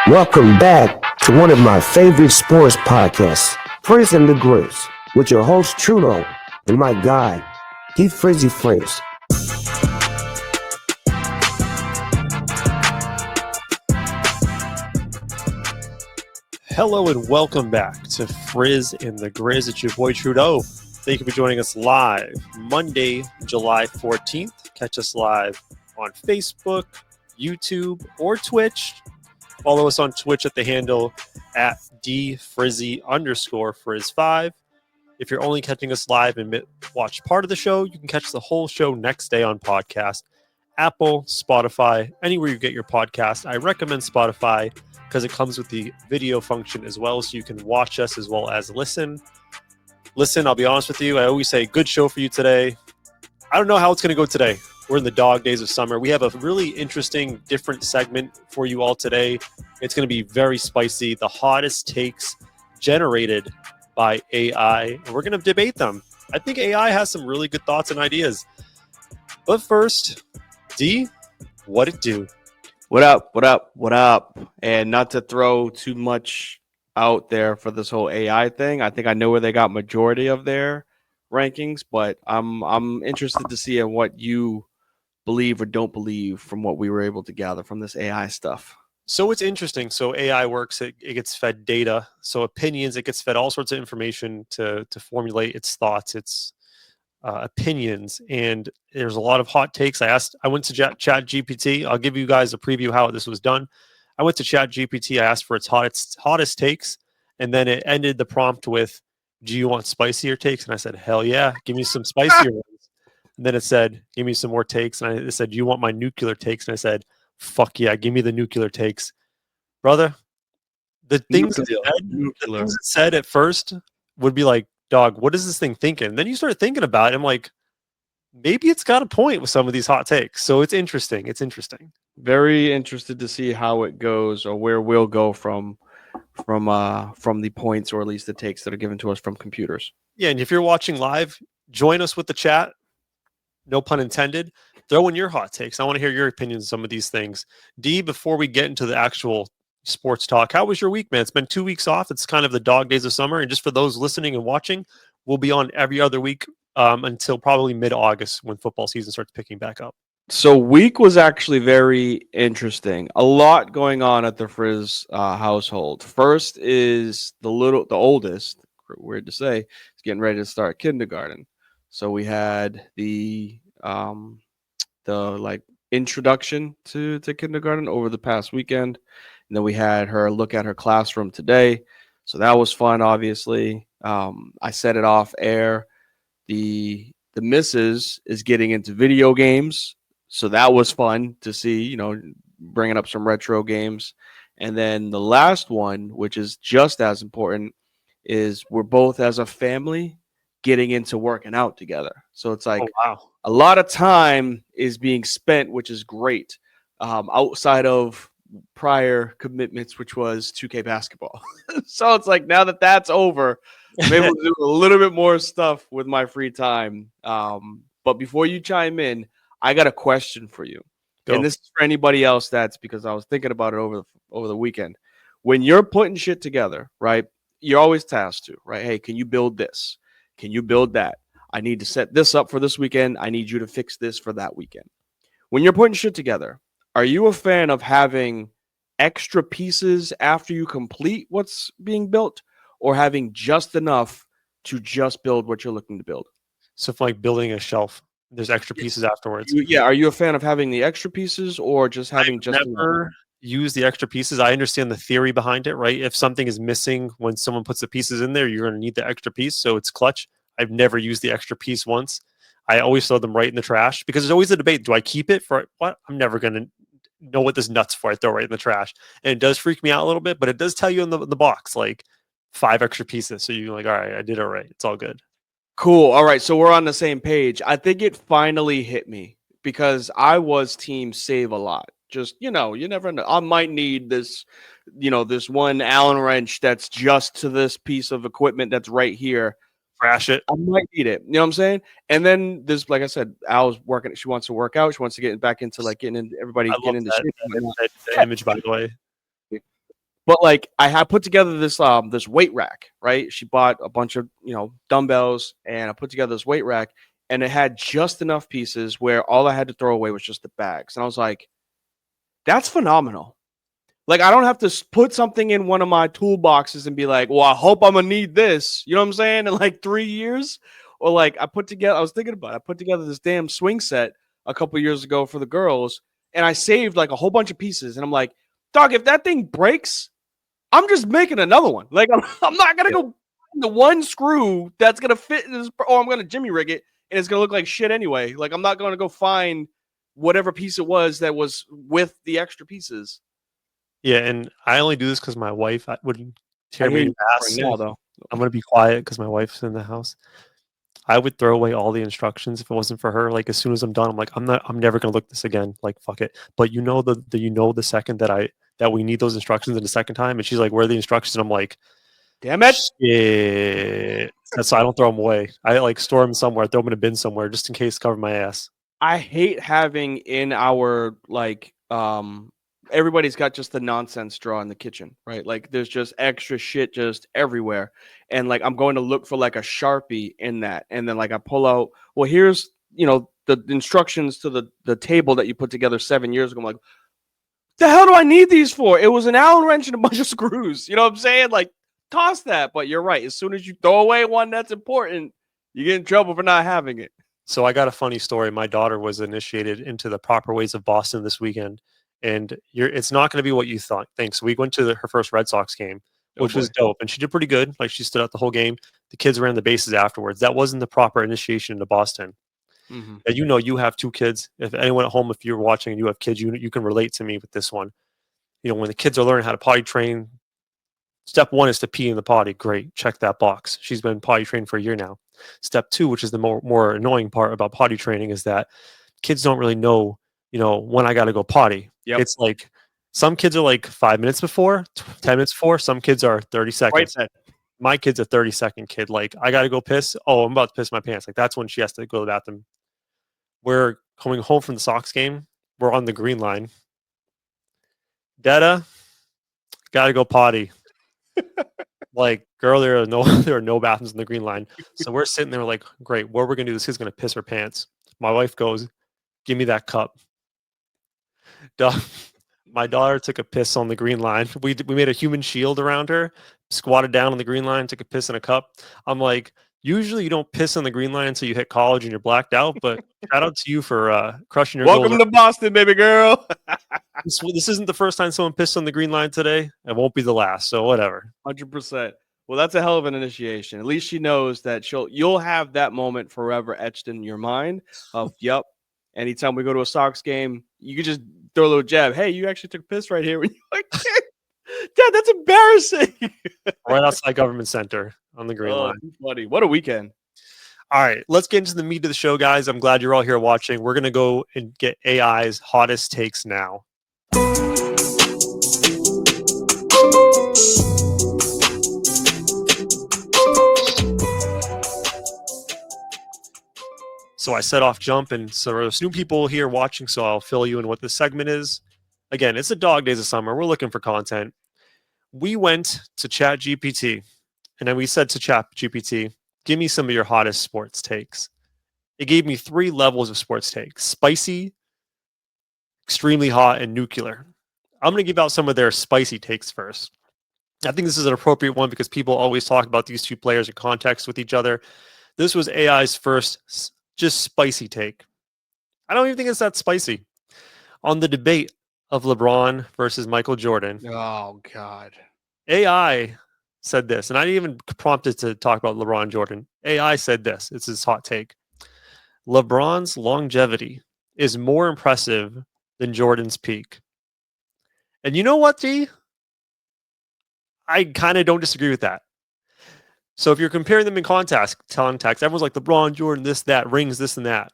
Welcome back to one of my favorite sports podcasts, Frizz and the Grizz, with your host Trudeau and my guy, Keith Frizzy Frizz. Hello and welcome back to Frizz and the Grizz. It's your boy Trudeau. Thank you for joining us live Monday, July 14th. Catch us live on Facebook, YouTube, or Twitch. Follow us on Twitch at the handle at @dfrizzy_frizz5. If you're only catching us live and watch part of the show, you can catch the whole show next day on podcast. Apple, Spotify, anywhere you get your podcast. I recommend Spotify because it comes with the video function as well, so you can watch us as well as listen. I'll be honest with you, I always say good show for you today. I don't know how it's going to go today. We're in the dog days of summer. We have a really interesting, different segment for you all today. It's going to be very spicy. The hottest takes generated by AI, and we're going to debate them. I think AI has some really good thoughts and ideas. But first, D, what it do? What up? And not to throw too much out there for this whole AI thing. I think I know where they got majority of their rankings, but I'm interested to see in what you believe or don't believe from what we were able to gather from this AI stuff. So it's interesting. So AI works, it gets fed data. So opinions, it gets fed all sorts of information to formulate its thoughts, its opinions. And there's a lot of hot takes. I went to ChatGPT. I'll give you guys a preview how this was done. I went to ChatGPT. I asked for its hottest takes. And then it ended the prompt with, do you want spicier takes? And I said, hell yeah, give me some spicier ones. And then it said, give me some more takes. And it said, do you want my nuclear takes? And I said, fuck yeah, give me the nuclear takes. Brother, the things it said at first would be like, dog, what is this thing thinking? And then you start thinking about it. I'm like, maybe it's got a point with some of these hot takes. So it's interesting. Very interested to see how it goes or where we'll go from the points, or at least the takes that are given to us from computers. Yeah, and if you're watching live, join us with the chat. No pun intended. Throw in your hot takes. I want to hear your opinions on some of these things. D, before we get into the actual sports talk, how was your week, man? It's been 2 weeks off. It's kind of the dog days of summer. And just for those listening and watching, we'll be on every other week until probably mid-August when football season starts picking back up. So week was actually very interesting. A lot going on at the Frizz household. First is the oldest, weird to say, is getting ready to start kindergarten. So we had the introduction to kindergarten over the past weekend, and then we had her look at her classroom today. So that was fun. Obviously, I set it off air. The missus is getting into video games, so that was fun to see. Bringing up some retro games, and then the last one, which is just as important, is we're both as a family getting into working out together. So it's like, oh, wow, a lot of time is being spent, which is great, outside of prior commitments, which was 2K basketball. So it's like, now that that's over, I'm able to do a little bit more stuff with my free time. But before you chime in, I got a question for you. Go. And this is for anybody else, because I was thinking about it over the weekend. When you're putting shit together, right, you're always tasked to, right? Hey, can you build this? Can you build that? I need to set this up for this weekend. I need you to fix this for that weekend. When you're putting shit together, are you a fan of having extra pieces after you complete what's being built, or having just enough to just build what you're looking to build? So if like building a shelf, there's extra pieces afterwards. Are you a fan of having the extra pieces, or just having never use the extra pieces? I understand the theory behind it, right? If something is missing when someone puts the pieces in there, you're going to need the extra piece, so it's clutch. I've never used the extra piece once. I always throw them right in the trash, because there's always a debate. Do I keep it for what? I'm never going to know what this nut's for. I throw it right in the trash. And it does freak me out a little bit, but it does tell you in the box, like 5 extra pieces. So you're like, all right, I did it right. It's all good. Cool. All right. So we're on the same page. I think it finally hit me, because I was team save a lot. Just, you never know. I might need this, this one Allen wrench that's just to this piece of equipment that's right here. Crash it. I might need it. You know what I'm saying? And then this, like I said, Al's working. She wants to work out. She wants to get back into getting into everybody. I love that image, by the way. But like I had put together this weight rack, right? She bought a bunch of dumbbells, and I put together this weight rack, and it had just enough pieces where all I had to throw away was just the bags. And I was like, that's phenomenal. Like I don't have to put something in one of my toolboxes and be like, well, I hope I'm gonna need this. You know what I'm saying? In like 3 years, or like I put together. I was thinking about it. I put together this damn swing set a couple years ago for the girls, and I saved like a whole bunch of pieces. And I'm like, dog, if that thing breaks, I'm just making another one. Like I'm not gonna go find the one screw that's gonna fit in this. Oh, I'm gonna jimmy rig it, and it's gonna look like shit anyway. Like I'm not gonna go find whatever piece it was that was with the extra pieces. Yeah, and I only do this because my wife would I tear hear me you an ass. right now, though. I'm gonna be quiet because my wife's in the house. I would throw away all the instructions if it wasn't for her. Like as soon as I'm done, I'm like, I'm never gonna look this again. Like fuck it. But the second that we need those instructions in the second time, and she's like, where are the instructions? And I'm like, Damn it! shit. So I don't throw them away. I like store them somewhere, throw them in a bin somewhere, just in case, cover my ass. I hate having in our everybody's got just the nonsense drawer in the kitchen, right? Like there's just extra shit just everywhere. And like I'm going to look for like a Sharpie in that. And then like I pull out, well, here's the instructions to the table that you put together 7 years ago. I'm like, the hell do I need these for? It was an Allen wrench and a bunch of screws. You know what I'm saying? Like, toss that. But you're right. As soon as you throw away one that's important, you get in trouble for not having it. So I got a funny story. My daughter was initiated into the proper ways of Boston this weekend, and it's not going to be what you think. So we went to her first Red Sox game, which was dope, and she did pretty good. Like she stood out the whole game. The kids ran the bases afterwards. That wasn't the proper initiation into Boston. Mm-hmm. And you have two kids. If anyone at home, if you're watching and you have kids, you can relate to me with this one. When the kids are learning how to potty train, step one is to pee in the potty. Great, check that box. She's been potty trained for a year now. Step two, which is the more annoying part about potty training, is that kids don't really know, when I got to go potty. Yep. It's like some kids are like 5 minutes before, 10 minutes before. Some kids are 30 seconds. Right. My kid's a 30-second kid. Like, I got to go piss. Oh, I'm about to piss my pants. Like, that's when she has to go to the bathroom. We're coming home from the Sox game. We're on the green line. Dada, got to go potty. Like, girl, there are no bathrooms in the green line. So we're sitting there like, great, what are we gonna do? This kid's gonna piss her pants. My wife goes, give me that cup. My daughter took a piss on the green line. We made a human shield around her, squatted down on the green line, took a piss in a cup. I'm like, usually you don't piss on the green line until you hit college and you're blacked out, but shout out to you for crushing your Welcome goals. to Boston, baby girl. This isn't the first time someone pissed on the green line today. It won't be the last, so whatever. 100%. Well, that's a hell of an initiation. At least she knows that you'll have that moment forever etched in your mind of, yep, anytime we go to a Sox game, you can just throw a little jab. Hey, you actually took a piss right here. You're like, Dad, that's embarrassing. Right outside Government Center on the green line. Buddy, what a weekend. All right, let's get into the meat of the show, guys. I'm glad you're all here watching. We're going to go and get AI's hottest takes now. So I set off jump, and so there's new people here watching, so I'll fill you in what this segment is. Again, it's the dog days of summer. We're looking for content. We went to ChatGPT, and then we said to ChatGPT, give me some of your hottest sports takes. It gave me 3 levels of sports takes: spicy, extremely hot, and nuclear. I'm going to give out some of their spicy takes first. I think this is an appropriate one because people always talk about these two players in context with each other. This was AI's first just spicy take. I don't even think it's that spicy. On the debate of LeBron versus Michael Jordan. Oh, God. AI said this, and I didn't even prompted to talk about LeBron Jordan. AI said this. It's his hot take. LeBron's longevity is more impressive than Jordan's peak. And you know what, G? I kind of don't disagree with that. So if you're comparing them in context, everyone's like LeBron, Jordan, this, that, rings, this, and that.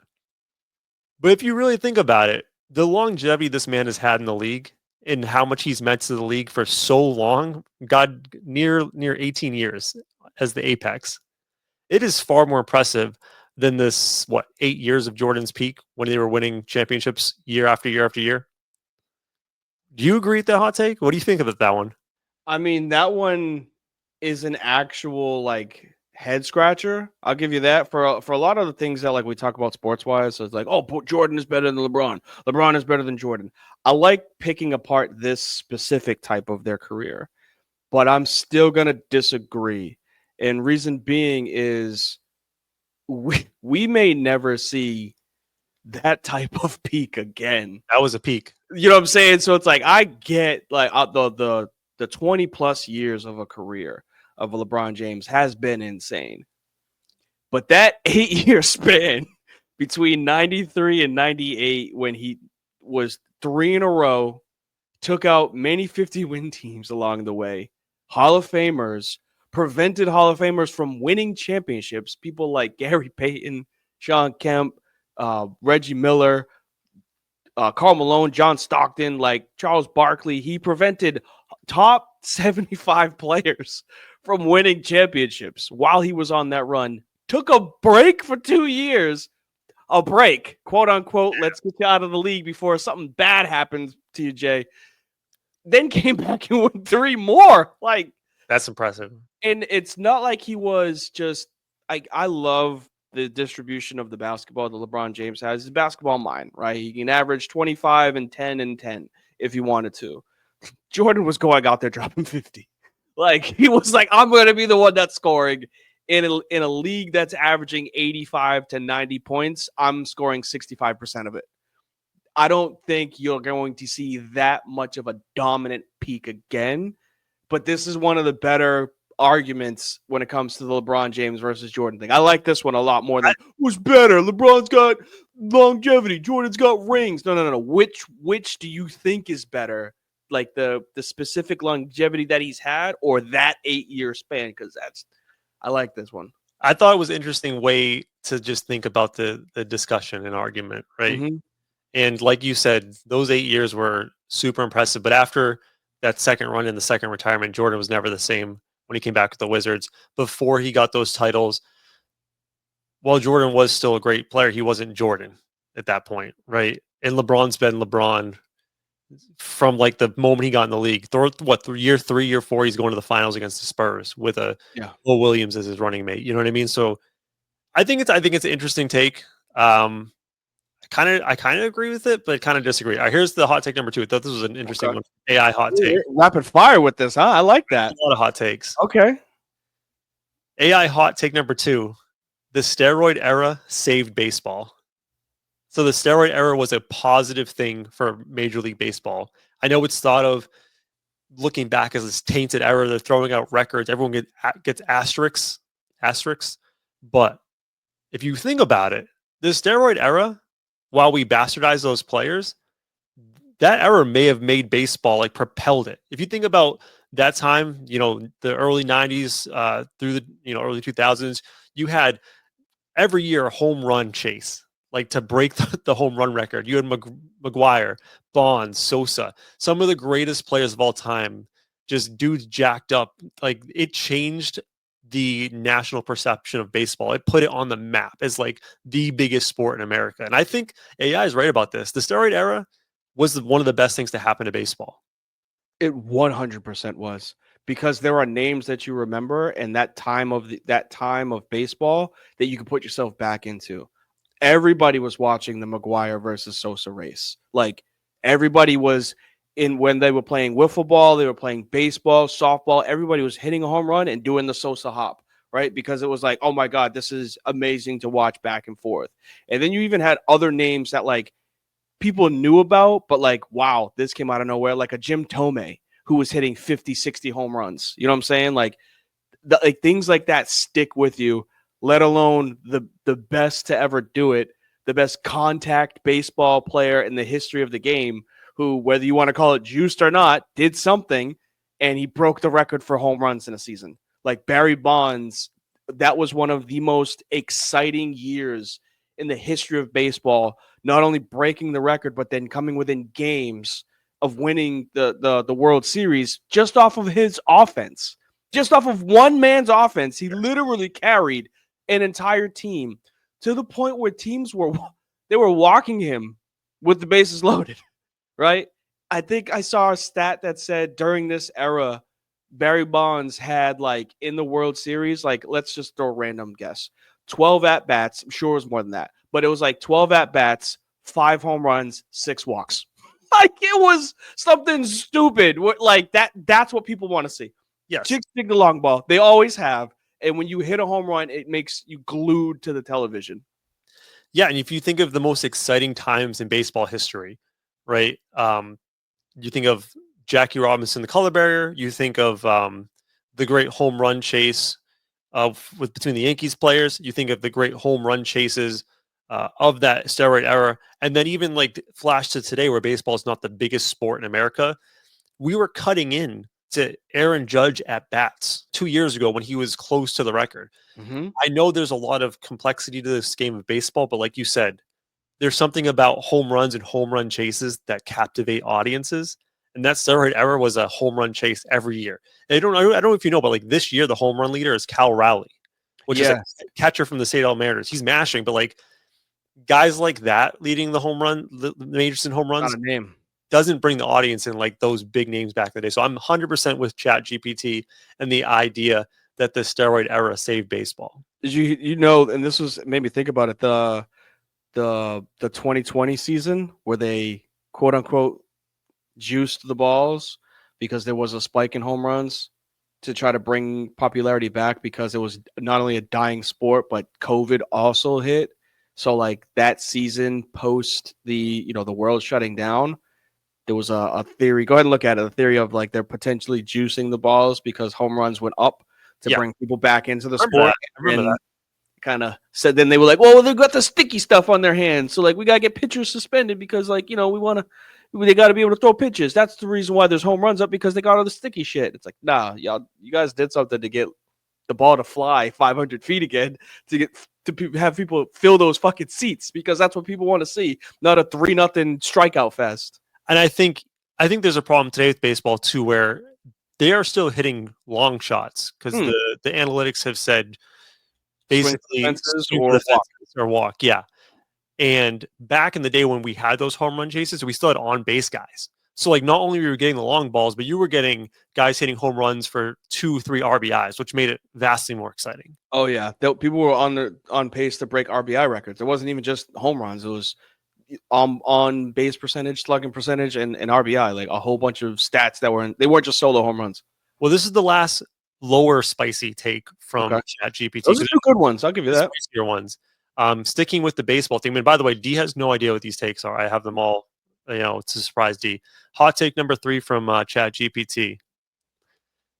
But if you really think about it, the longevity this man has had in the league and how much he's meant to the league for so long, God, near 18 years as the apex, it is far more impressive than this, 8 years of Jordan's peak when they were winning championships year after year after year. Do you agree with that hot take? What do you think about that one? I mean, that one is an actual like head scratcher. I'll give you that for a lot of the things that like we talk about sports wise. So it's like, oh, Jordan is better than LeBron. LeBron is better than Jordan. I like picking apart this specific type of their career, but I'm still gonna disagree. And reason being is we may never see that type of peak again. That was a peak. You know what I'm saying? So it's like I get like the 20 plus years of a career of a LeBron James has been insane. But that 8-year span between 93 and 98 when he was 3 in a row, took out many 50-win teams along the way, Hall of Famers, prevented Hall of Famers from winning championships, people like Gary Payton, Sean Kemp, Reggie Miller, Karl Malone, John Stockton, like Charles Barkley. He prevented top 75 players from winning championships while he was on that run. Took a break for 2 years. A break, quote unquote. Let's get you out of the league before something bad happens to you, Jay. Then came back and won 3 more. Like, that's impressive. And it's not like he was just I love the distribution of the basketball that LeBron James has. His basketball mind, right? He can average 25 and 10 and 10 if he wanted to. Jordan was going out there dropping 50. Like, he was like, I'm going to be the one that's scoring in a league that's averaging 85 to 90 points. I'm scoring 65% of it. I don't think you're going to see that much of a dominant peak again, but this is one of the better arguments when it comes to the LeBron James versus Jordan thing. I like this one a lot more than who's better. LeBron's got longevity, Jordan's got rings. No. Which do you think is better? Like the specific longevity that he's had, or that 8-year span? Because I like this one. I thought it was an interesting way to just think about the discussion and argument, right? Mm-hmm. And like you said, those 8 years were super impressive. But after that second run in the second retirement, Jordan was never the same when he came back with the Wizards. Before he got those titles, while Jordan was still a great player, he wasn't Jordan at that point, right? And LeBron's been LeBron from like the moment he got in the league. Year 3, year 4, he's going to the finals against the Spurs with Will Williams as his running mate. You know what I mean? So I think it's an interesting take. I kind of agree with it, but kind of disagree. Here's the hot take number 2. I thought this was an interesting one. AI hot take. Rapid fire with this, huh? I like that. A lot of hot takes. Okay. AI hot take number 2. The steroid era saved baseball. So the steroid era was a positive thing for Major League Baseball. I know it's thought of looking back as this tainted era. They're throwing out records. Everyone gets asterisks. But if you think about it, the steroid era, while we bastardize those players, that era may have made baseball, like, propelled it. If you think about that time, the early 90s through the early 2000s, you had every year a home run chase, like to break the home run record. You had McGuire, Bonds, Sosa, some of the greatest players of all time, just dudes jacked up. Like, it changed the national perception of baseball. It put it on the map as like the biggest sport in America. And I think AI is right about this. The steroid era was one of the best things to happen to baseball. It 100% was, because there are names that you remember and that time of baseball that you can put yourself back into. Everybody was watching the McGuire versus Sosa race. Like, everybody was when they were playing wiffle ball, they were playing baseball, softball. Everybody was hitting a home run and doing the Sosa hop, right? Because it was like, oh my God, this is amazing to watch back and forth. And then you even had other names that like people knew about, but like, wow, this came out of nowhere. Like a Jim Tomei, who was hitting 50, 60 home runs. You know what I'm saying? Like things like that stick with you, let alone the best to ever do it, the best contact baseball player in the history of the game, who, whether you want to call it juiced or not, did something, and he broke the record for home runs in a season. Like Barry Bonds, that was one of the most exciting years in the history of baseball, not only breaking the record, but then coming within games of winning the World Series just off of his offense. Just off of one man's offense, he literally carried an entire team to the point where teams were walking him with the bases loaded. Right? I think I saw a stat that said during this era, Barry Bonds had like in the World Series, like let's just throw a random guess, 12 at bats. I'm sure it was more than that, but it was like 12 at bats, 5 home runs, 6 walks. Like it was something stupid. Like that. That's what people want to see. Yes. Chicks dig the long ball. They always have. And when you hit a home run, it makes you glued to the television. Yeah, and if you think of the most exciting times in baseball history, right? You think of Jackie Robinson, the color barrier. You think of the great home run chase with between the Yankees players. You think of the great home run chases of that steroid era, and then even like flash to today, where baseball is not the biggest sport in America. We were cutting in to Aaron Judge at bats 2 years ago when he was close to the record. Mm-hmm. I know there's a lot of complexity to this game of baseball, but like you said, there's something about home runs and home run chases that captivate audiences. And that steroid era was a home run chase every year. And I don't know if you know, but like this year, the home run leader is Cal Rowley, which is a catcher from the Seattle Mariners. He's mashing, but like guys like that leading the majors in home runs Not a name. doesn't bring the audience in like those big names back in the day. So I'm 100% with ChatGPT and the idea that the steroid era saved baseball. Did you know? And this was made me think about it. The 2020 season where they quote unquote juiced the balls because there was a spike in home runs to try to bring popularity back because it was not only a dying sport but COVID also hit. So like that season post the the world shutting down, there was a theory. Go ahead and look at it. The theory of like they're potentially juicing the balls because home runs went up to bring people back into the sport. I remember that. Kind of said then they were like, well, they've got the sticky stuff on their hands, so like we gotta get pitchers suspended because like we want to. They got to be able to throw pitches. That's the reason why there's home runs up because they got all the sticky shit. It's like, nah, y'all, you guys did something to get the ball to fly 500 feet again to have people fill those fucking seats because that's what people want to see, not a 3-0 strikeout fest. And I think there's a problem today with baseball too, where they are still hitting long shots because the analytics have said basically or walk. Yeah. And back in the day when we had those home run chases, we still had on base guys. So like not only were you getting the long balls, but you were getting guys hitting home runs for 2-3 RBIs, which made it vastly more exciting. Oh yeah, people were on pace to break RBI records. It wasn't even just home runs; it was on base percentage, slugging percentage, and RBI. Like a whole bunch of stats that they weren't just solo home runs. Well, this is the last lower spicy take from ChatGPT. Those are 2 good ones. I'll give you that. Spicier ones. Sticking with the baseball theme, and by the way, D has no idea what these takes are. I have them all. It's a surprise, D. Hot take number 3 from ChatGPT.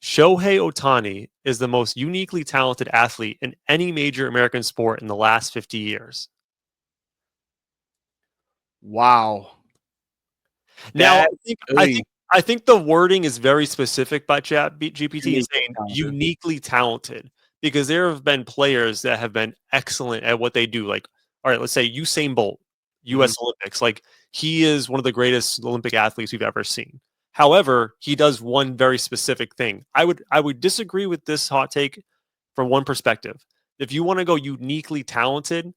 Shohei Ohtani is the most uniquely talented athlete in any major American sport in the last 50 years. Wow. Now, I think the wording is very specific by ChatGPT, saying uniquely talented, because there have been players that have been excellent at what they do. Like, all right, let's say Usain Bolt, U.S. Olympics. Like, he is one of the greatest Olympic athletes we've ever seen. However, he does one very specific thing. I would disagree with this hot take from one perspective. If you want to go uniquely talented,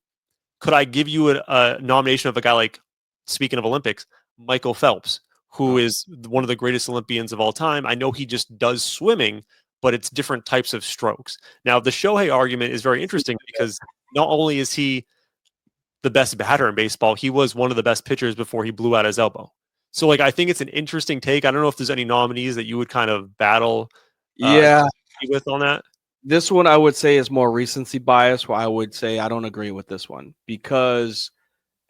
could I give you a nomination of a guy like, speaking of Olympics, Michael Phelps, who is one of the greatest Olympians of all time? I know he just does swimming, but it's different types of strokes. Now, the Shohei argument is very interesting because not only is he the best batter in baseball, he was one of the best pitchers before he blew out his elbow. So, like, I think it's an interesting take. I don't know if there's any nominees that you would kind of battle with on that. This one I would say is more recency bias, where I would say I don't agree with this one because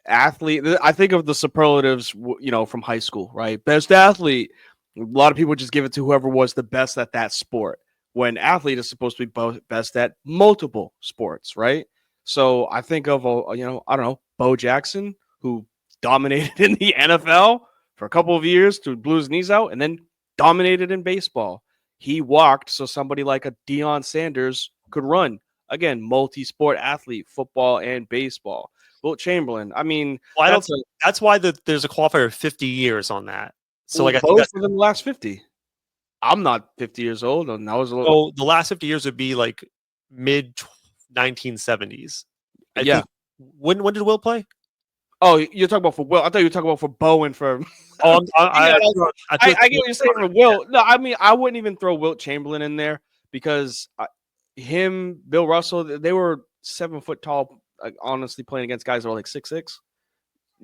athlete, I think of the superlatives, from high school, right? Best athlete. A lot of people just give it to whoever was the best at that sport, when athlete is supposed to be best at multiple sports, right? So I think of, I don't know, Bo Jackson, who dominated in the NFL for a couple of years to blew his knees out and then dominated in baseball. He walked so somebody like a Deion Sanders could run. Again, multi-sport athlete, football and baseball. Wilt Chamberlain. I mean, that's why there's a qualifier of 50 years on that. So like, I think both within the last 50. I'm not 50 years old, and I was a little. So the last 50 years would be like mid 1970s. Yeah. When did Will play? Oh, you're talking about for Will. I thought you were talking about for Bo and for. Oh, Yeah, I get threw what you're saying for Will. No, I mean I wouldn't even throw Wilt Chamberlain in there because him, Bill Russell, they were 7 foot tall. Like, honestly, playing against guys that were like 6'6",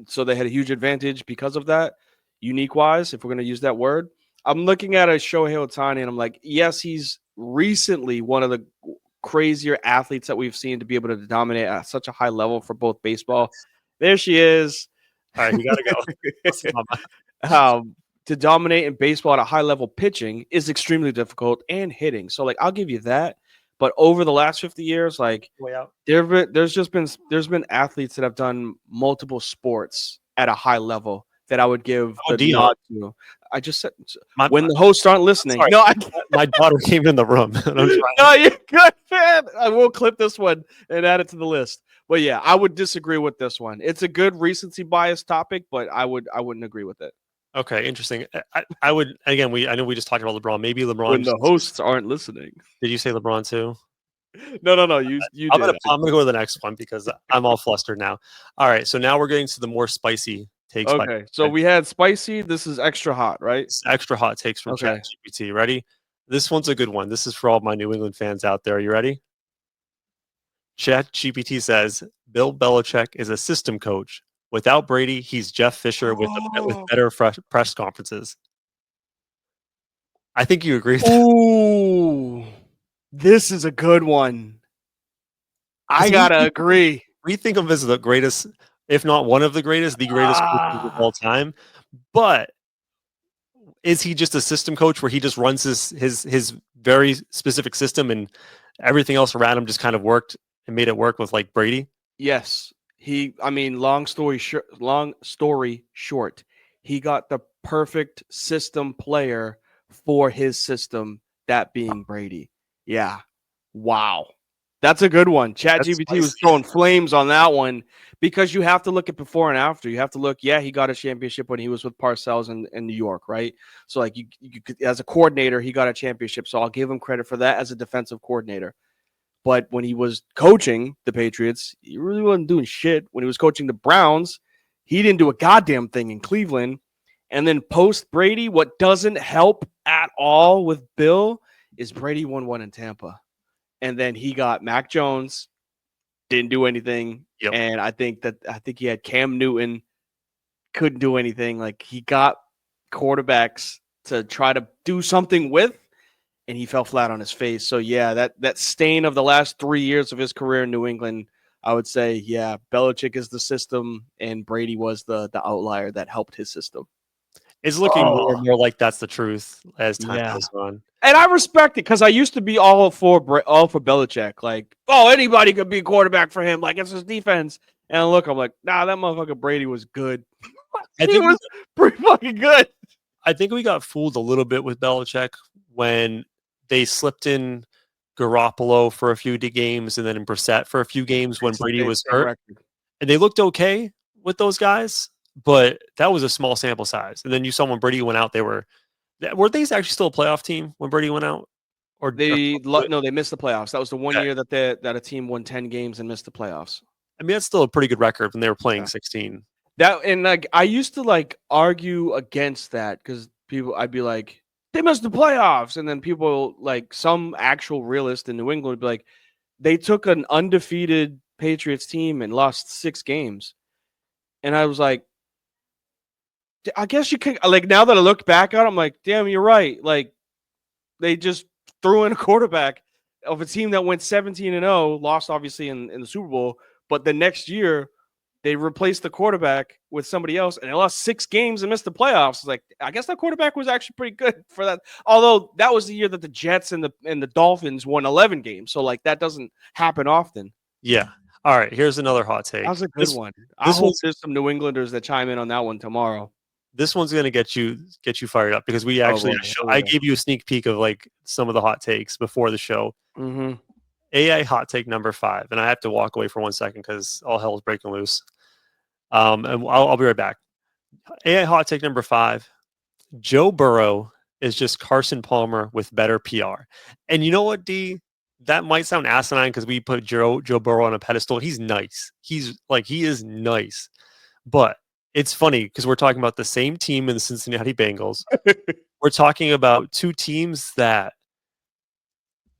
so they had a huge advantage because of that. Unique wise, if we're going to use that word, I'm looking at a Shohei Ohtani and I'm like, yes, he's recently one of the crazier athletes that we've seen to be able to dominate at such a high level for both baseball. There she is. All right, you got to go. Listen, Mama. To dominate in baseball at a high level pitching is extremely difficult and hitting. So like I'll give you that. But over the last 50 years, like Way out. there's been athletes that have done multiple sports at a high level that I would give Oh, the Dion. nod to. I just said My, when the hosts aren't listening. sorry. No, I my daughter came in the room. And I'm trying. no, you're good, man. I will clip this one and add it to the list. But yeah, I would disagree with this one. It's a good recency bias topic, but I wouldn't agree with it. Okay, interesting. I would again. I know we just talked about LeBron. Maybe LeBron. When the hosts aren't listening. Did you say LeBron too? No. You I'm did. I'm gonna go to the next one because I'm all flustered now. All right, so now we're getting to the more spicy takes. Okay, so we had spicy. This is extra hot, right? Extra hot takes from Okay. ChatGPT. Ready? This one's a good one. This is for all my New England fans out there. Are you ready? ChatGPT says Bill Belichick is a system coach. Without Brady, he's Jeff Fisher with better press conferences. I think you agree. Ooh, this is a good one. I gotta agree. We think of him as the greatest, if not one of the greatest coaches of all time. But is he just a system coach where he just runs his very specific system and everything else around him just kind of worked and made it work with like Brady? Yes. Long story short, he got the perfect system player for his system, that being Brady. Yeah. Wow. That's a good one. ChatGPT was throwing flames on that one because you have to look at before and after. You have to look, he got a championship when he was with Parcells in New York, right? So like you could, as a coordinator, he got a championship. So I'll give him credit for that as a defensive coordinator. But when he was coaching the Patriots, he really wasn't doing shit. When he was coaching the Browns, he didn't do a goddamn thing in Cleveland. And then post Brady, what doesn't help at all with Bill is Brady won one in Tampa. And then he got Mac Jones, didn't do anything. Yep. And I think he had Cam Newton, couldn't do anything. Like he got quarterbacks to try to do something with, and he fell flat on his face. So yeah, that stain of the last 3 years of his career in New England, I would say, yeah, Belichick is the system, and Brady was the outlier that helped his system. It's looking more and more like that's the truth as time goes on. And I respect it because I used to be all for Belichick. Like, anybody could be a quarterback for him. Like, it's his defense. And look, I'm like, nah, that motherfucker Brady was good. He was pretty fucking good. I think we got fooled a little bit with Belichick when they slipped in Garoppolo for a few games and then in Brissett for a few games when Brady was hurt. And they looked okay with those guys, but that was a small sample size. And then you saw when Brady went out, were they actually still a playoff team when Brady went out? Or they missed the playoffs. That was the one year that a team won 10 games and missed the playoffs. I mean, that's still a pretty good record when they were playing 16. I used to argue against that because I'd be like, they missed the playoffs. And then people, like some actual realist in New England, would be like, they took an undefeated Patriots team and lost 6 games. And I was like, I guess you could, like, now that I look back on it, I'm like, damn, you're right. Like, they just threw in a quarterback of a team that went 17-0, lost obviously in the Super Bowl. But the next year, they replaced the quarterback with somebody else, and they lost 6 games and missed the playoffs. It's like, I guess that quarterback was actually pretty good for that. Although that was the year that the Jets and the Dolphins won 11 games, so like that doesn't happen often. Yeah. All right. Here's another hot take. That was a good one. I hope there's some New Englanders that chime in on that one tomorrow. This one's gonna get you fired up because we actually I gave you a sneak peek of like some of the hot takes before the show. Mm-hmm. AI hot take number 5, and I have to walk away for 1 second because all hell is breaking loose. And I'll be right back. AI hot take number 5: Joe Burrow is just Carson Palmer with better PR. And you know what, D? That might sound asinine because we put Joe Burrow on a pedestal. He's nice. He is nice. But it's funny because we're talking about the same team in the Cincinnati Bengals. We're talking about two teams that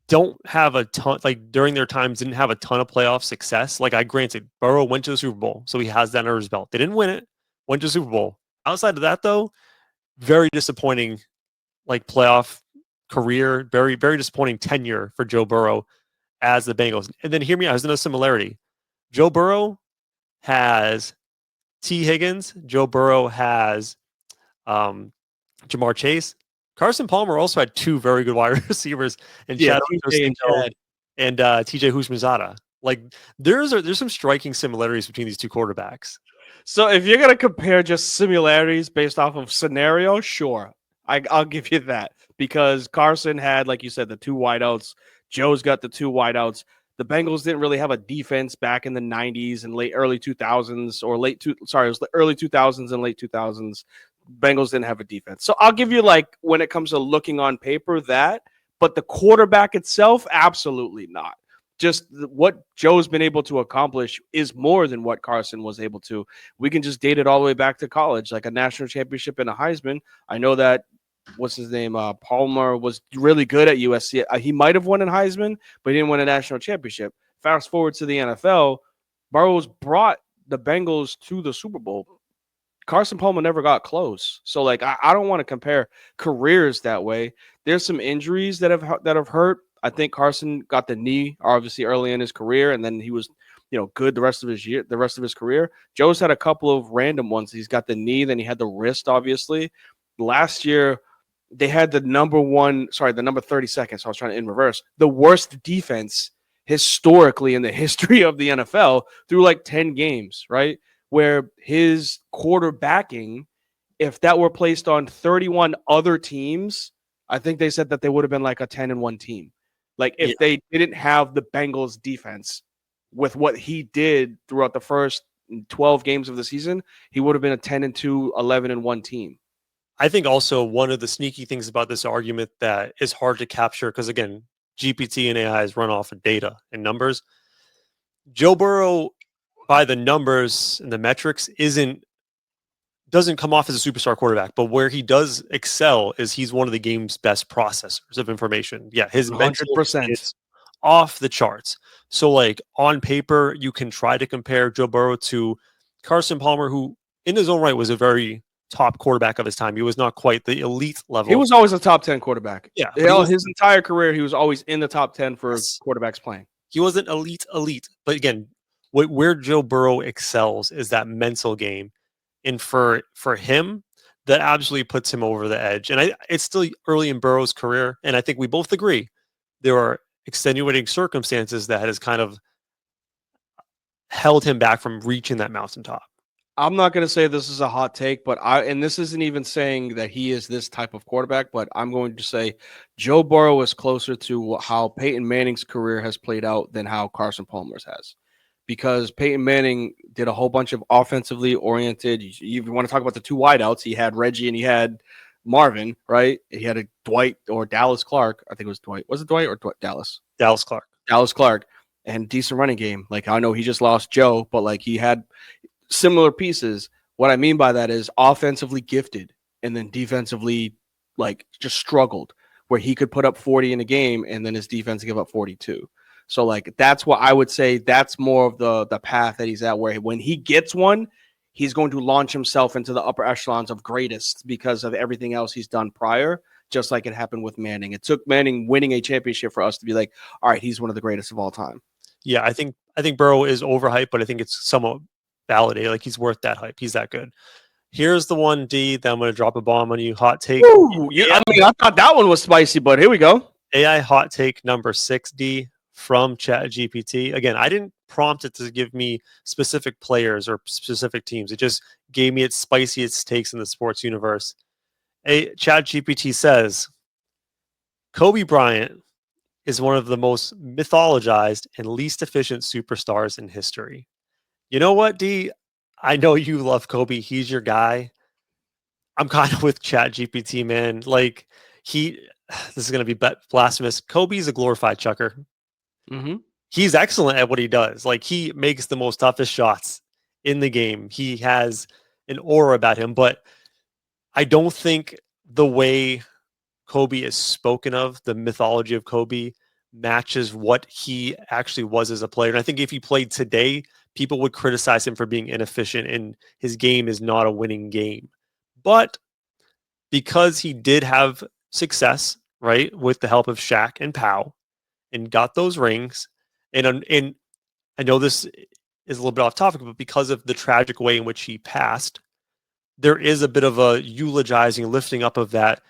don't have a ton, like during their times, didn't have a ton of playoff success. Like, I granted, Burrow went to the Super Bowl, so he has that under his belt. They didn't win it, went to the Super Bowl. Outside of that, though, very disappointing, like playoff career, very, very disappointing tenure for Joe Burrow as the Bengals. And then hear me out, there's another similarity. Joe Burrow has T. Higgins. Joe Burrow has Jamar Chase. Carson Palmer also had two very good wide receivers, and Yeah, Chad TJ and Chad. and TJ Houshmandzadeh. Like, there's some striking similarities between these two quarterbacks. So if you're gonna compare just similarities based off of scenario, sure, I'll give you that, because Carson had, like you said, the two wideouts. Joe's got the two wideouts. The Bengals didn't really have a defense back in the 90s and early 2000s, or it was the early 2000s and late 2000s. Bengals didn't have a defense. So I'll give you, like, when it comes to looking on paper, that, but the quarterback itself, absolutely not. Just what Joe's been able to accomplish is more than what Carson was able to. We can just date it all the way back to college, like a national championship and a Heisman. I know that, what's his name? Palmer was really good at USC. He might have won a Heisman, but he didn't win a national championship. Fast forward to the NFL, Burrows brought the Bengals to the Super Bowl. Carson Palmer never got close. So, like, I don't want to compare careers that way. There's some injuries that have hurt. I think Carson got the knee obviously early in his career, and then he was, good the rest of his career. Joe's had a couple of random ones. He's got the knee, then he had the wrist, obviously. Last year, they had the number 32nd. So I was trying to in reverse. The worst defense historically in the history of the NFL through like 10 games, right? Where his quarterbacking, if that were placed on 31 other teams, I think they said that they would have been like a 10-1 team. Like, if they didn't have the Bengals defense with what he did throughout the first 12 games of the season, he would have been a 10-2, 11-1 team. I think also one of the sneaky things about this argument that is hard to capture, because again, GPT and AI is run off of data and numbers. Joe Burrow, by the numbers and the metrics, doesn't come off as a superstar quarterback, but where he does excel is he's one of the game's best processors of information. Yeah, his 100% is off the charts. So, like, on paper, you can try to compare Joe Burrow to Carson Palmer, who in his own right was a very top quarterback of his time. He was not quite the elite level. He was always a top 10 quarterback. Yeah. His entire career, he was always in the top 10 for quarterbacks playing. He wasn't elite. But again, where Joe Burrow excels is that mental game. And for him, that absolutely puts him over the edge. And it's still early in Burrow's career, and I think we both agree there are extenuating circumstances that has kind of held him back from reaching that mountaintop. I'm not going to say this is a hot take, and this isn't even saying that he is this type of quarterback, but I'm going to say Joe Burrow is closer to how Peyton Manning's career has played out than how Carson Palmer's has. Because Peyton Manning did a whole bunch of offensively oriented. You want to talk about the two wideouts? He had Reggie and he had Marvin, right? He had a Dwight or Dallas Clark. I think it was Dwight. Was it Dwight or Dallas? Dallas Clark. Dallas Clark, and decent running game. Like, I know he just lost Joe, but like, he had similar pieces. What I mean by that is offensively gifted, and then defensively, like, just struggled, where he could put up 40 in a game and then his defense give up 42. So, like, that's what I would say. That's more of the path that he's at, where when he gets one, he's going to launch himself into the upper echelons of greatest because of everything else he's done prior, just like it happened with Manning. It took Manning winning a championship for us to be like, all right, he's one of the greatest of all time. Yeah, I think Burrow is overhyped, but I think it's somewhat validated. Like, he's worth that hype. He's that good. Here's the one, D, that I'm going to drop a bomb on you. Hot take. Ooh, I thought that one was spicy, but here we go. AI hot take number 6, D, from ChatGPT. Again, I didn't prompt it to give me specific players or specific teams. It just gave me its spiciest takes in the sports universe. ChatGPT says, Kobe Bryant is one of the most mythologized and least efficient superstars in history. You know what, D? I know you love Kobe. He's your guy. I'm kind of with ChatGPT, man. Like, this is going to be blasphemous. Kobe's a glorified chucker. Mm-hmm. He's excellent at what he does. Like, he makes the most toughest shots in the game. He has an aura about him, but I don't think the way Kobe is spoken of, the mythology of Kobe, matches what he actually was as a player. And I think if he played today, people would criticize him for being inefficient and his game is not a winning game. But because he did have success, right, with the help of Shaq and Pow, and got those rings, and I know this is a little bit off topic, but because of the tragic way in which he passed, there is a bit of a eulogizing, lifting up of that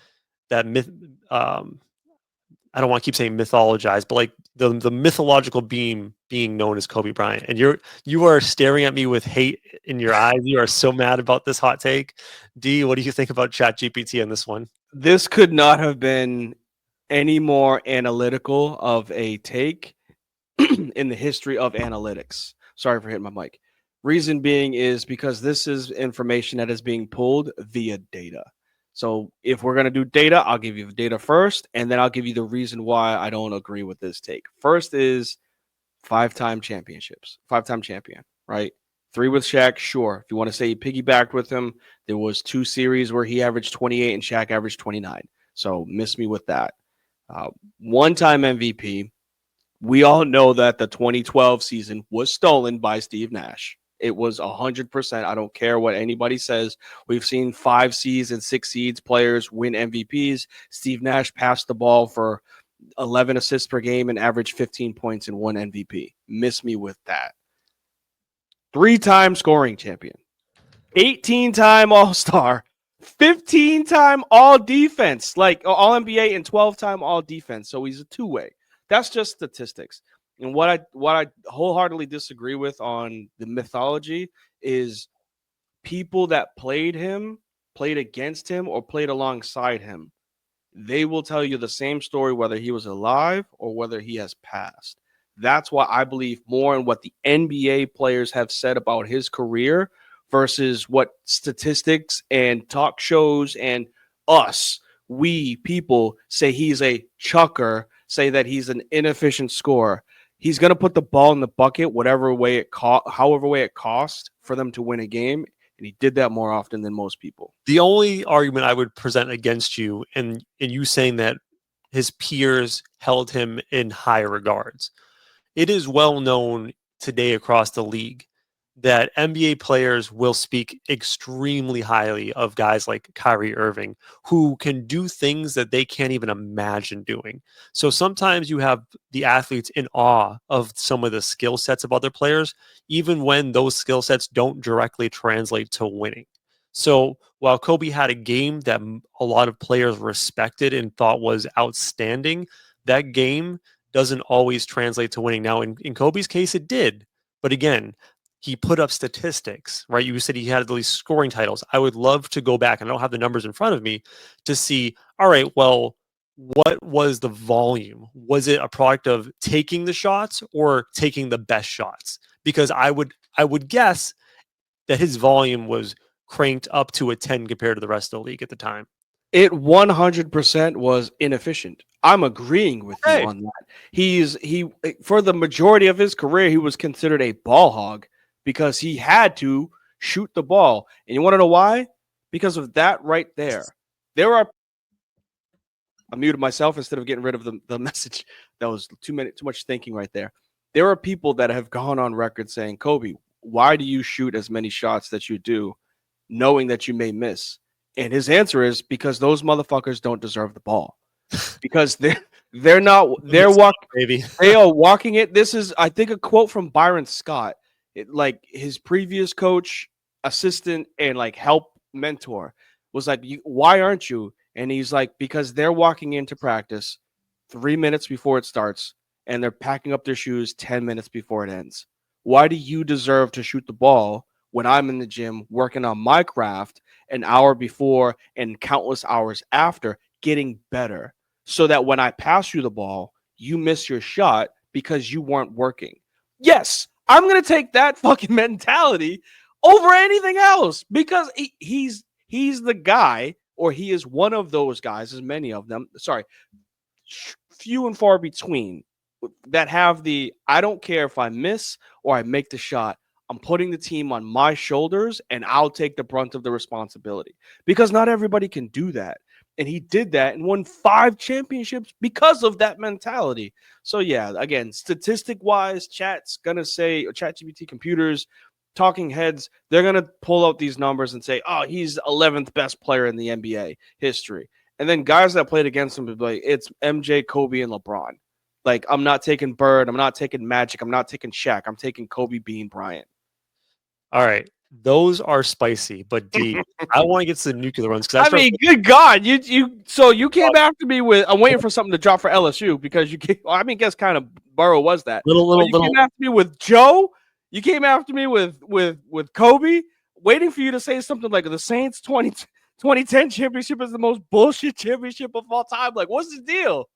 myth. I don't want to keep saying mythologized, but like the mythological being known as Kobe Bryant. And you are staring at me with hate in your eyes. You are so mad about this hot take. D, what do you think about ChatGPT on this one? This could not have been any more analytical of a take in the history of analytics. Sorry for hitting my mic. Reason being is because this is information that is being pulled via data. So if we're going to do data, I'll give you the data first, and then I'll give you the reason why I don't agree with this take. First is 5-time championships, 5-time champion, right? 3 with Shaq, sure. If you want to say he piggybacked with him, there was 2 series where he averaged 28 and Shaq averaged 29. So miss me with that. 1-time MVP. We all know that the 2012 season was stolen by Steve Nash. It was 100%. I don't care what anybody says. We've seen 5 seeds and 6 seeds players win MVPs. Steve Nash passed the ball for 11 assists per game and averaged 15 points and won MVP. Miss me with that. 3-time scoring champion, 18-time All-Star, 15-time All-Defense, like All-NBA and 12-time All-Defense. So he's a two-way. That's just statistics. And what I wholeheartedly disagree with on the mythology is people that played against him, or played alongside him. They will tell you the same story whether he was alive or whether he has passed. That's why I believe more in what the NBA players have said about his career versus what statistics and talk shows and we people say he's a chucker, say that he's an inefficient scorer. He's going to put the ball in the bucket however way it costs for them to win a game, and he did that more often than most people. The only argument I would present against you and you saying that his peers held him in high regards. It is well known today across the league that NBA players will speak extremely highly of guys like Kyrie Irving, who can do things that they can't even imagine doing. So sometimes you have the athletes in awe of some of the skill sets of other players, even when those skill sets don't directly translate to winning. So while Kobe had a game that a lot of players respected and thought was outstanding, that game doesn't always translate to winning. Now, in Kobe's case, it did. But again, he put up statistics, right? You said he had at least scoring titles. I would love to go back, and I don't have the numbers in front of me, to see, all right, well, what was the volume? Was it a product of taking the shots or taking the best shots? Because I would guess that his volume was cranked up to a 10 compared to the rest of the league at the time. It 100% was inefficient. I'm agreeing with you on that. He for the majority of his career, he was considered a ball hog because he had to shoot the ball. And you want to know why? Because of that right there. I muted myself instead of getting rid of the message. That was too much thinking right there. There are people that have gone on record saying, Kobe, why do you shoot as many shots that you do, knowing that you may miss? And his answer is because those motherfuckers don't deserve the ball. Because they are walking it. This is, I think, a quote from Byron Scott. Like his previous coach, assistant, and like help mentor was like, why aren't you? And he's like, because they're walking into practice 3 minutes before it starts and they're packing up their shoes 10 minutes before it ends. Why do you deserve to shoot the ball when I'm in the gym working on my craft an hour before and countless hours after, getting better, so that when I pass you the ball, you miss your shot because you weren't working? Yes, I'm going to take that fucking mentality over anything else because he's the guy, or he is one of those guys, as many of them, few and far between, that have the, I don't care if I miss or I make the shot, I'm putting the team on my shoulders and I'll take the brunt of the responsibility, because not everybody can do that. And he did that and won 5 championships because of that mentality. So yeah, again, statistic wise, chat's gonna say, or ChatGPT, computers, talking heads, they're gonna pull out these numbers and say, oh, he's 11th best player in the NBA history. And then guys that played against him would be like, it's MJ, Kobe, and LeBron. Like, I'm not taking Bird, I'm not taking Magic, I'm not taking Shaq, I'm taking Kobe, Bean, Bryant. All right. Those are spicy, but D, I want to get to the nuclear ones because I mean, good God, you came after me with. I'm waiting for something to drop for LSU because you came. I mean, guess kind of Burrow was that. You came after me with Joe. You came after me with Kobe. Waiting for you to say something like the Saints 2010 championship is the most bullshit championship of all time. Like, what's the deal?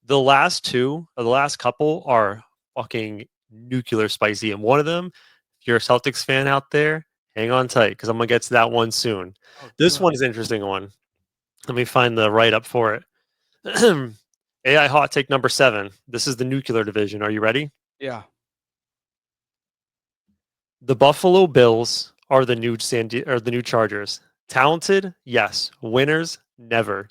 The last two, or the last couple, are fucking nuclear spicy, and one of them, if you're a Celtics fan out there, hang on tight because I'm gonna get to that one soon. This one is an interesting one. Let me find the write up for it. AI hot take number 7. This is the nuclear division. Are you ready? Yeah. The Buffalo Bills are the new the new Chargers. Talented, yes. Winners, never.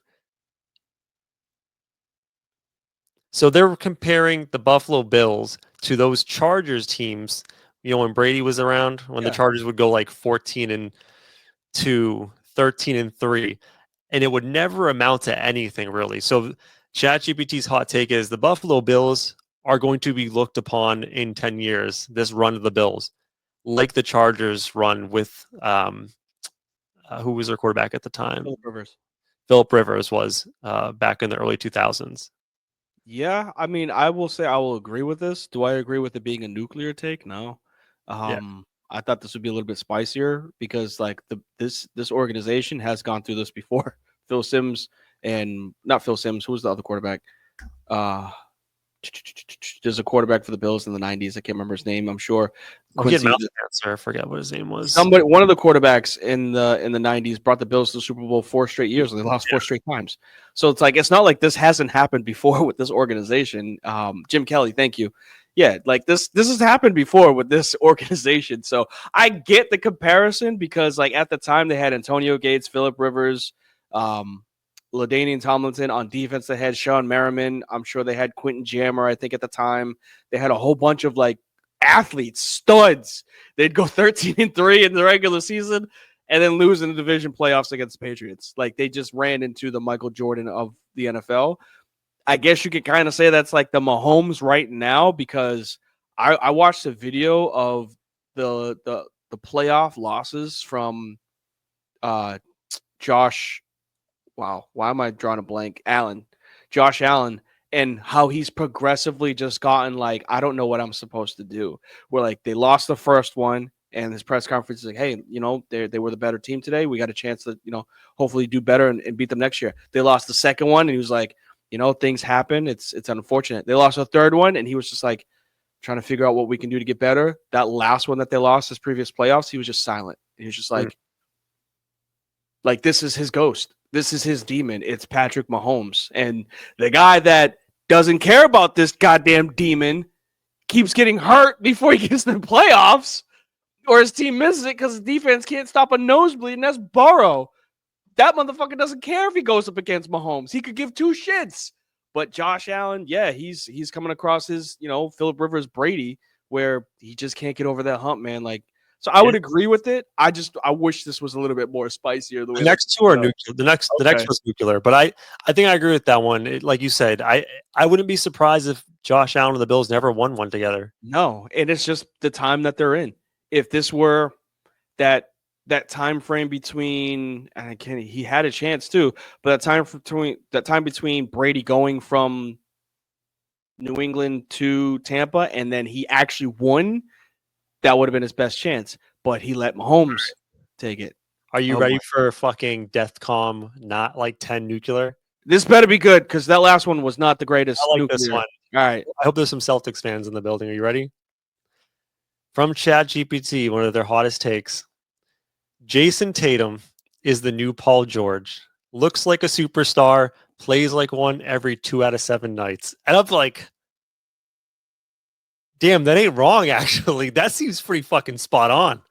So they're comparing the Buffalo Bills to those Chargers teams. You know, when Brady was around, when the Chargers would go like 14-2, 13-3, and it would never amount to anything really. So ChatGPT's hot take is the Buffalo Bills are going to be looked upon in 10 years, this run of the Bills, like the Chargers run with who was their quarterback at the time? Philip Rivers. Philip Rivers was back in the early 2000s. Yeah, I mean, I will say I will agree with this. Do I agree with it being a nuclear take? No. Yeah. I thought this would be a little bit spicier because like this organization has gone through this before. Phil Sims and not Phil Sims, who was the other quarterback? There's a quarterback for the Bills in the 90s. I can't remember his name. I'm sure He had mouth cancer. I forget what his name was. One of the quarterbacks in the 90s brought the Bills to the Super Bowl 4 straight years, and they lost 4 straight times. So it's like, it's not like this hasn't happened before with this organization. Jim Kelly, thank you. Yeah, like this has happened before with this organization. So I get the comparison because like at the time they had Antonio Gates, Philip Rivers, LaDainian Tomlinson on defense. They had Sean Merriman. I'm sure they had Quentin Jammer. I think at the time they had a whole bunch of like athletes, studs. They'd go 13-3 in the regular season and then lose in the division playoffs against the Patriots. Like they just ran into the Michael Jordan of the NFL. I guess you could kind of say that's like the Mahomes right now because I watched a video of the playoff losses from Josh. Wow, why am I drawing a blank? Josh Allen, and how he's progressively just gotten like, I don't know what I'm supposed to do. Where like they lost the first one, and his press conference is like, hey, you know, they were the better team today. We got a chance to, you know, hopefully do better and beat them next year. They lost the second one, and he was like, you know, things happen. It's unfortunate. They lost the third one, and he was just like trying to figure out what we can do to get better. That last one that they lost, his previous playoffs, he was just silent. He was just like this is his ghost. This is his demon. It's Patrick Mahomes. And the guy that doesn't care about this goddamn demon keeps getting hurt before he gets to the playoffs, or his team misses it because his defense can't stop a nosebleed, and that's Burrow. That motherfucker doesn't care if he goes up against Mahomes. He could give 2 shits. But Josh Allen, yeah, he's coming across his, you know, Philip Rivers Brady, where he just can't get over that hump, man. Like, so I would agree with it. I wish this was a little bit more spicier. The next two are nuclear. The next was nuclear, but I think I agree with that one. Like you said, I wouldn't be surprised if Josh Allen and the Bills never won one together. No, and it's just the time that they're in. If this were that time frame between, and he had a chance too, but that time between Brady going from New England to Tampa and then he actually won, that would have been his best chance, but he let Mahomes take it. Are you ready for fucking Deathcom, not like 10 nuclear? This better be good because that last one was not the greatest. I like nuclear. This one. All right. I hope there's some Celtics fans in the building. Are you ready? From ChatGPT, one of their hottest takes. Jason Tatum is the new Paul George. Looks like a superstar, plays like one every 2 out of 7 nights. And I'm like, Damn, that ain't wrong, actually. That seems pretty fucking spot on.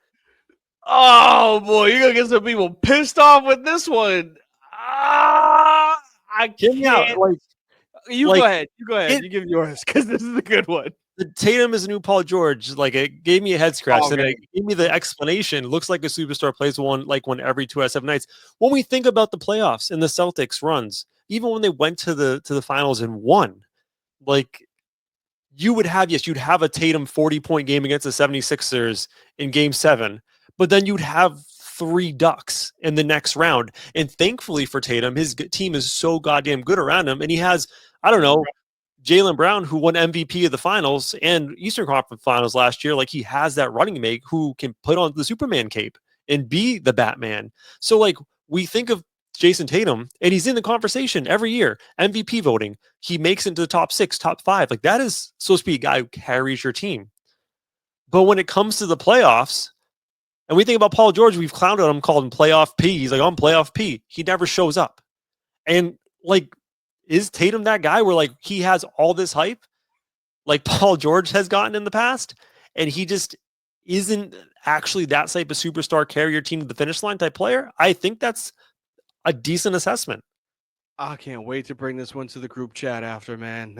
Oh boy, you're gonna get some people pissed off with this one. I Hear me out. can't. Like, You like go ahead. You go ahead. it, You give yours because this is a good one. the Tatum is a new Paul George. Like, it gave me a head scratch. Oh, And man. it gave me the explanation. Looks like a superstar plays one every 2 out of 7 nights. When we think about the playoffs and the Celtics runs, even when they went to the finals and won, like, you'd have a Tatum 40-point game against the 76ers in game 7, but then you'd have 3 ducks in the next round. And thankfully for Tatum, his team is so goddamn good around him. And he has, I don't know, Jaylen Brown, who won MVP of the finals and Eastern Conference finals last year. Like, he has that running mate who can put on the Superman cape and be the Batman. So, like, we think of Jason Tatum, and he's in the conversation every year, MVP voting. He makes it into the top 6, top 5. Like, that is supposed to be a guy who carries your team. But when it comes to the playoffs, and we think about Paul George, we've clowned on him, called him playoff P. He's like, I'm playoff P. He never shows up. And, like, is Tatum that guy where, like, he has all this hype like Paul George has gotten in the past, and he just isn't actually that type of superstar, carry your team to the finish line type player? I think that's a decent assessment. I can't wait to bring this one to the group chat after, man.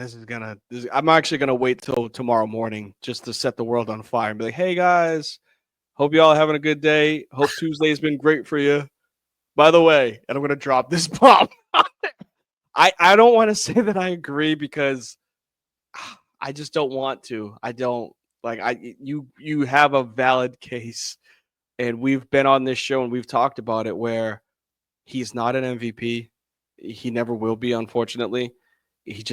I'm actually gonna wait till tomorrow morning just to set the world on fire and be like, hey guys, hope you all having a good day. Hope Tuesday's been great for you. By the way, and I'm gonna drop this bomb. I don't want to say that I agree because I just don't want to. I don't you have a valid case, and we've been on this show and we've talked about it where he's not an MVP. He never will be, unfortunately. He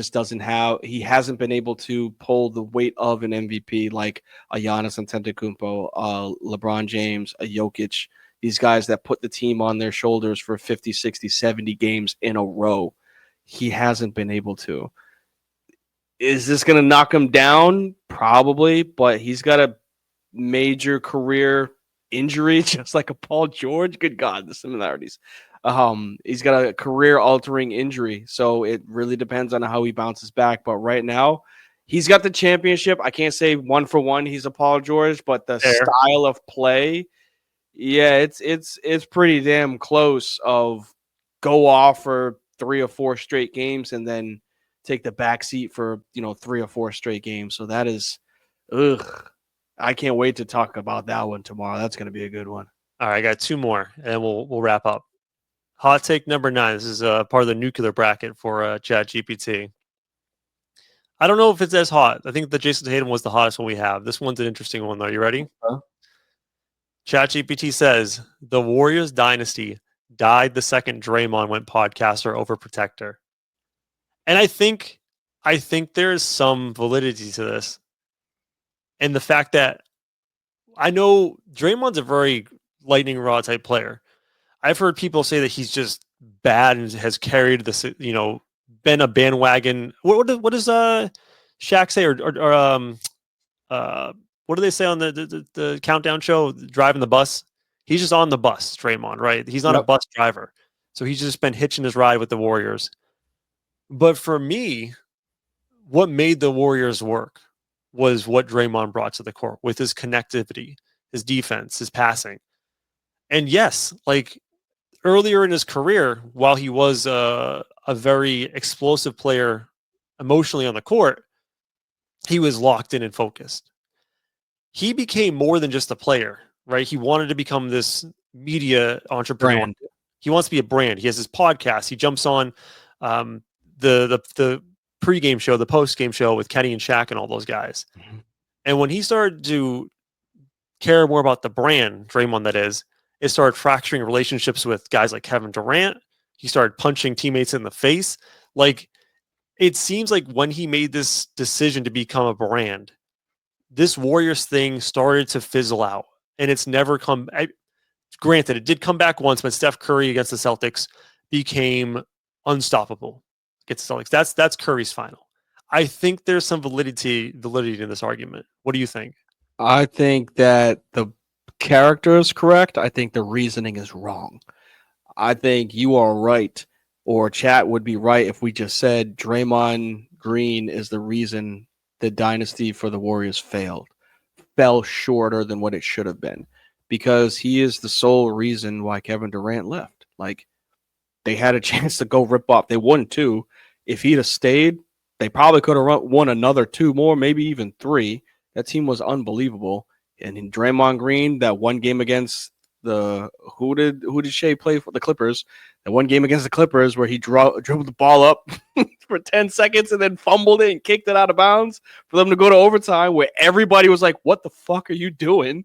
hasn't been able to pull the weight of an MVP like a Giannis Antetokounmpo, LeBron James, a Jokic, these guys that put the team on their shoulders for 50, 60, 70 games in a row. He hasn't been able to. Is this going to knock him down? Probably, but he's got a major career injury, just like a Paul George. Good God, the similarities. He's got a career-altering injury, so it really depends on how he bounces back. But right now, he's got the championship. I can't say 1-for-1 he's a Paul George, but the style of play, yeah, it's pretty damn close. Of go off for 3 or 4 straight games and then take the back seat for 3 or 4 straight games. So that is, I can't wait to talk about that one tomorrow. That's going to be a good one. All right, I got 2 more, and we'll wrap up. Hot take number 9. This is part of the nuclear bracket for ChatGPT. I don't know if it's as hot. I think the Jason Tatum was the hottest one we have. This one's an interesting one, though. You ready? ChatGPT says the Warriors dynasty died the second Draymond went podcaster over protector. And I think there's some validity to this. And the fact that I know Draymond's a very lightning rod type player. I've heard people say that he's just bad and has carried this, been a bandwagon. What does Shaq say, what do they say on the countdown show? Driving the bus. He's just on the bus, Draymond, right? He's not a bus driver, so he's just been hitching his ride with the Warriors. But for me, what made the Warriors work was what Draymond brought to the court with his connectivity, his defense, his passing. And yes, like earlier in his career, while he was a very explosive player emotionally on the court, he was locked in and focused. He became more than just a player, right? He wanted to become this media entrepreneur. Brand. He wants to be a brand. He has his podcast. He jumps on the pregame show, the postgame show with Kenny and Shaq and all those guys. Mm-hmm. And when he started to care more about the brand, Draymond that is, it started fracturing relationships with guys like Kevin Durant. He started punching teammates in the face. Like, it seems like when he made this decision to become a brand, this Warriors thing started to fizzle out, and it's never come. Granted, it did come back once, but Steph Curry against the Celtics became unstoppable against the Celtics. That's Curry's final. I think there's some validity in this argument. What do you think? I think that the character is correct. I think the reasoning is wrong. I think you are right, or chat would be right if we just said Draymond Green is the reason the dynasty for the Warriors fell shorter than what it should have been, because he is the sole reason why Kevin Durant left. Like, they had a chance to go rip off. They won 2. If he'd have stayed, they probably could have won another 2 more, maybe even 3. That team was unbelievable. And in Draymond Green, that one game against who did Shea play for? The Clippers. That one game against the Clippers where he dribbled the ball up for 10 seconds and then fumbled it and kicked it out of bounds for them to go to overtime, where everybody was like, what the fuck are you doing?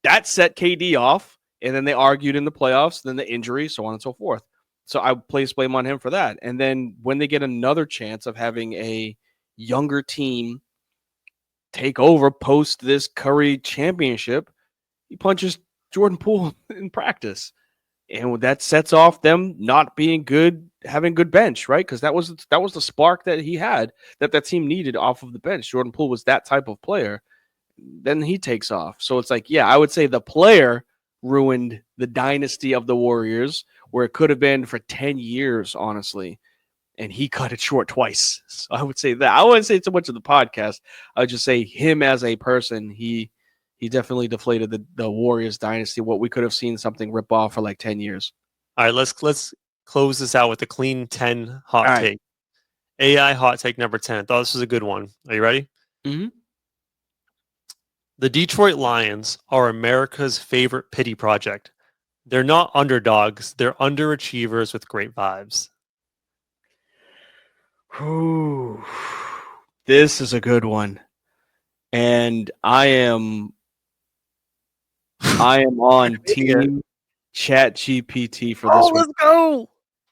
That set KD off, and then they argued in the playoffs, then the injury, so on and so forth. So I place blame on him for that. And then when they get another chance of having a younger team take over post this Curry championship, he punches Jordan Poole in practice. And that sets off them not being good, having good bench, right? Because that was the spark that he had, that team needed off of the bench. Jordan Poole was that type of player. Then he takes off. So it's like, yeah, I would say the player ruined the dynasty of the Warriors, where it could have been for 10 years, honestly. And he cut it short twice. So I would say that. I wouldn't say so much of the podcast. I would just say him as a person, he definitely deflated the Warriors dynasty. What we could have seen something rip off for like 10 years. All right, let's close this out with a clean 10 hot take. AI hot take number 10. I thought this was a good one. Are you ready? Mm-hmm. The Detroit Lions are America's favorite pity project. They're not underdogs. They're underachievers with great vibes. Ooh, this is a good one. And I am on team ChatGPT for this one. Let's go.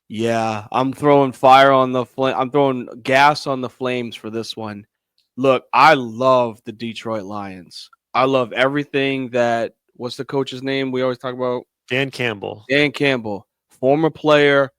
Yeah, I'm throwing fire on the flame. I'm throwing gas on the flames for this one. Look, I love the Detroit Lions. I love everything that, what's the coach's name we always talk about? Dan Campbell. Dan Campbell, former player,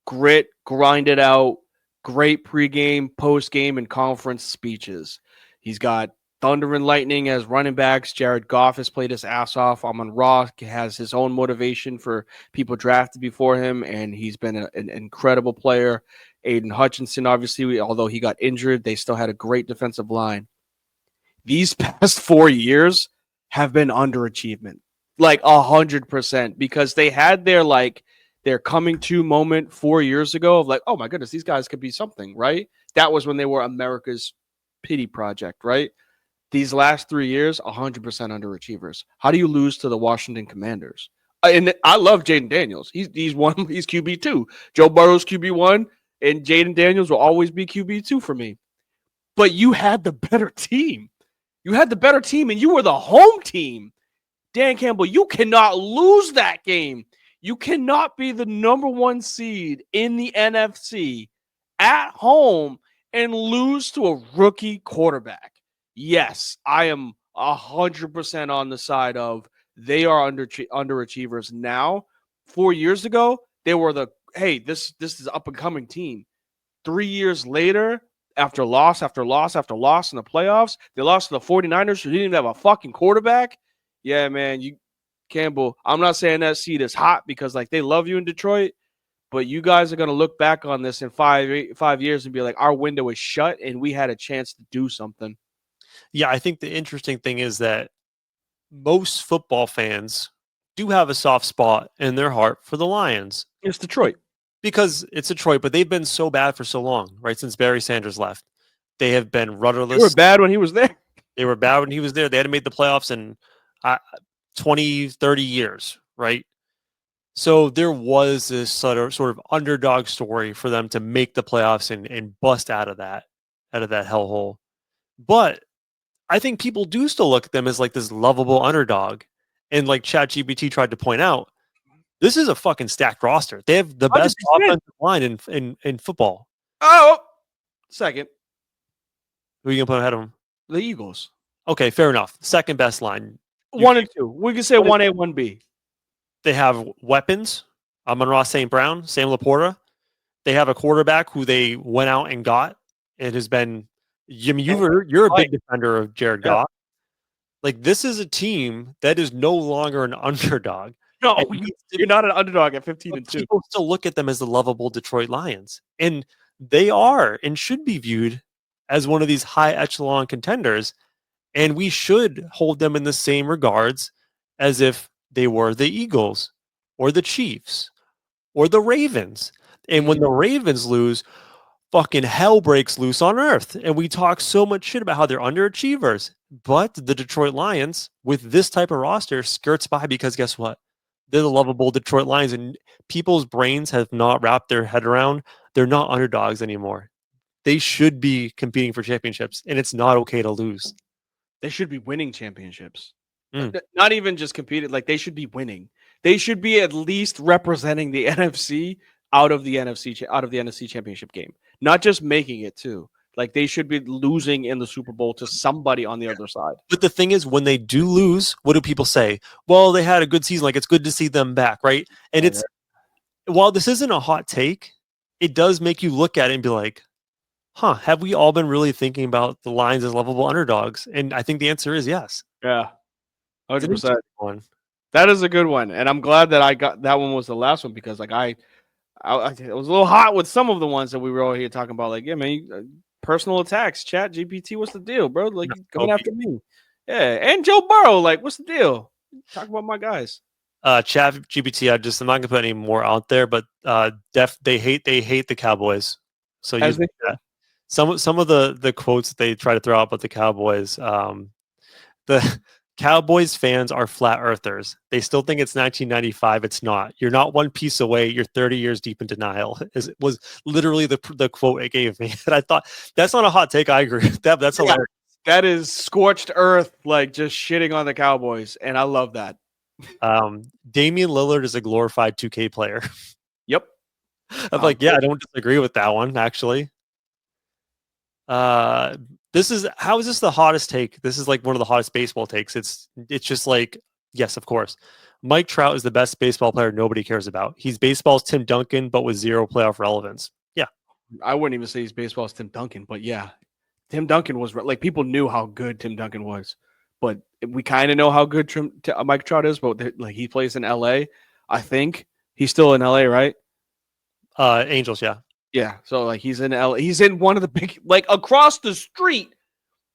grit, grind it out, great pregame, postgame, and conference speeches. He's got Thunder and Lightning as running backs. Jared Goff has played his ass off. Amon-Ra has his own motivation for people drafted before him, and he's been an incredible player. Aiden Hutchinson, obviously, although he got injured, they still had a great defensive line. These past 4 years have been underachievement, like 100%, because they had their coming to moment 4 years ago of like, oh my goodness, these guys could be something, right? That was when they were America's pity project, right? These last 3 years, 100% underachievers. How do you lose to the Washington Commanders? And I love Jaden Daniels. He's QB2. Joe Burrow's QB1, and Jaden Daniels will always be QB2 for me. But you had the better team. You had the better team, and you were the home team. Dan Campbell, you cannot lose that game. You cannot be the number 1 seed in the NFC at home and lose to a rookie quarterback. Yes, I am 100% on the side of they are underachievers now. 4 years ago, they were this is an up-and-coming team. 3 years later, after loss after loss after loss in the playoffs, they lost to the 49ers who didn't even have a fucking quarterback. Yeah, man, Campbell, I'm not saying that seat is hot because they love you in Detroit, but you guys are going to look back on this in 5 years and be like, our window is shut and we had a chance to do something. Yeah, I think the interesting thing is that most football fans do have a soft spot in their heart for the Lions. It's Detroit. Because it's Detroit, but they've been so bad for so long, right? Since Barry Sanders left. They have been rudderless. They were bad when he was there. They were bad when he was there. They hadn't made the playoffs in 20, 30 years, right? So there was this sort of underdog story for them to make the playoffs and bust out of that hellhole. But I think people do still look at them as this lovable underdog. And like ChatGPT tried to point out, this is a fucking stacked roster. They have the best 100%. offensive line in football. Oh, second. Who are you going to put ahead of them? The Eagles. Okay, fair enough. Second best line. 1 and 2. We can say 1A, 1B. They have weapons. Amon-Ra St. Brown, Sam Laporta. They have a quarterback who they went out and got. It has been you're a big defender of Jared Goff. This is a team that is no longer an underdog. No, you're not an underdog at 15 and 2. People still look at them as the lovable Detroit Lions. And they are and should be viewed as one of these high echelon contenders, and we should hold them in the same regards as if they were the Eagles or the Chiefs or the Ravens. And when the Ravens lose, fucking hell breaks loose on earth. And we talk so much shit about how they're underachievers. But the Detroit Lions, with this type of roster, skirts by because guess what? They're the lovable Detroit Lions. And people's brains have not wrapped their head around. They're not underdogs anymore. They should be competing for championships, and it's not okay to lose. They should be winning championships. Mm. Not even just competing. Like, they should be winning. They should be at least representing the NFC out of the NFC championship game. Not just making it too. Like, they should be losing in the Super Bowl to somebody on the other side. But the thing is, when they do lose, what do people say? Well, they had a good season. Like, it's good to see them back, right? And it's, while this isn't a hot take, it does make you look at it and be like, huh, have we all been really thinking about the Lions as lovable underdogs? And I think the answer is yes. Yeah. It's an 100%. interesting one. That is a good one. And I'm glad that I got that one was the last one because like I it was a little hot with some of the ones that we were all here talking about. Like, yeah, man, personal attacks, ChatGPT, what's the deal, bro? Like, No, you coming after me. Yeah. And Joe Burrow, like, what's the deal? Talk about my guys. ChatGPT, I'm not gonna put any more out there, but they hate the Cowboys. So As they some of the quotes that they try to throw out about the Cowboys, the Cowboys fans are flat earthers. They still think it's 1995. It's not. You're not one piece away. You're 30 years deep in denial. Was literally the quote it gave me. And I thought that's not a hot take. I agree. That's hilarious. That is scorched earth, like just shitting on the Cowboys, and I love that. Damian Lillard is a glorified 2K player. Yep. I'm like, yeah, I don't disagree with that one, actually. How is this the hottest take? This is like one of the hottest baseball takes. It's just like, yes, of course. Mike Trout is the best baseball player nobody cares about. He's baseball's Tim Duncan, but with zero playoff relevance. Yeah. I wouldn't even say he's baseball's Tim Duncan, but yeah. Tim Duncan was like people knew how good Tim Duncan was, but we kind of know how good Mike Trout is. But like he plays in LA, I think he's still in LA, right? Angels, yeah. Yeah, so like he's in LA. He's in one of the big, like across the street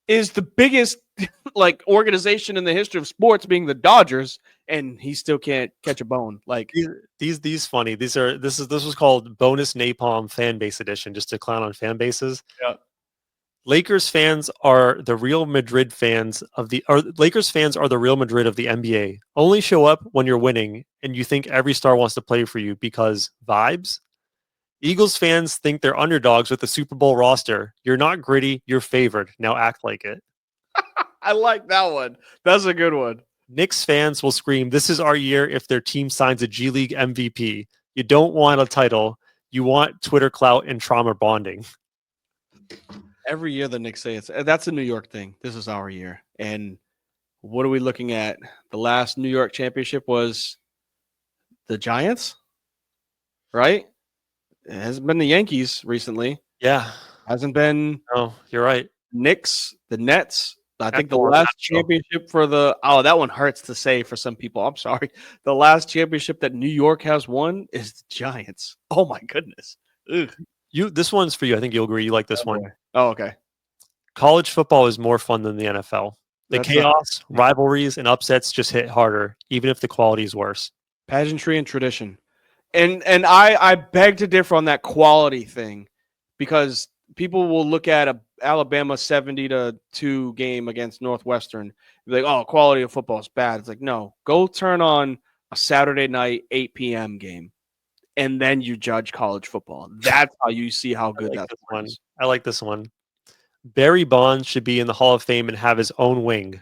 is the biggest like organization in the history of sports, being the Dodgers, and he still can't catch a bone. Like these funny. This was called Bonus Napalm Fan Base Edition, just to clown on fan bases. Yeah. Lakers fans are the Real Madrid fans Lakers fans are the Real Madrid of the NBA. Only show up when you're winning, and you think every star wants to play for you because vibes. Eagles fans think they're underdogs with the Super Bowl roster. You're not gritty, you're favored. Now act like it. I like that one. That's a good one. Knicks fans will scream, "This is our year," if their team signs a G League MVP. You don't want a title. You want Twitter clout and trauma bonding. Every year the Knicks say that's a New York thing. This is our year. And what are we looking at? The last New York championship was the Giants, right? It hasn't been the Yankees recently. Yeah. Hasn't been. Oh, you're right. Knicks, the Nets. I think the last championship for that one hurts to say for some people. I'm sorry. The last championship that New York has won is the Giants. Oh my goodness. Ugh. This one's for you. I think you'll agree. You like this one. Oh, okay. College football is more fun than the NFL. The chaos, rivalries, and upsets just hit harder, even if the quality is worse. Pageantry and tradition. And I beg to differ on that quality thing, because people will look at a Alabama 70-2 game against Northwestern, be like, oh, quality of football is bad. It's like, no, go turn on a Saturday night 8 p.m. game, and then you judge college football. That's how you see how good that one is. I like this one. Barry Bonds should be in the Hall of Fame and have his own wing.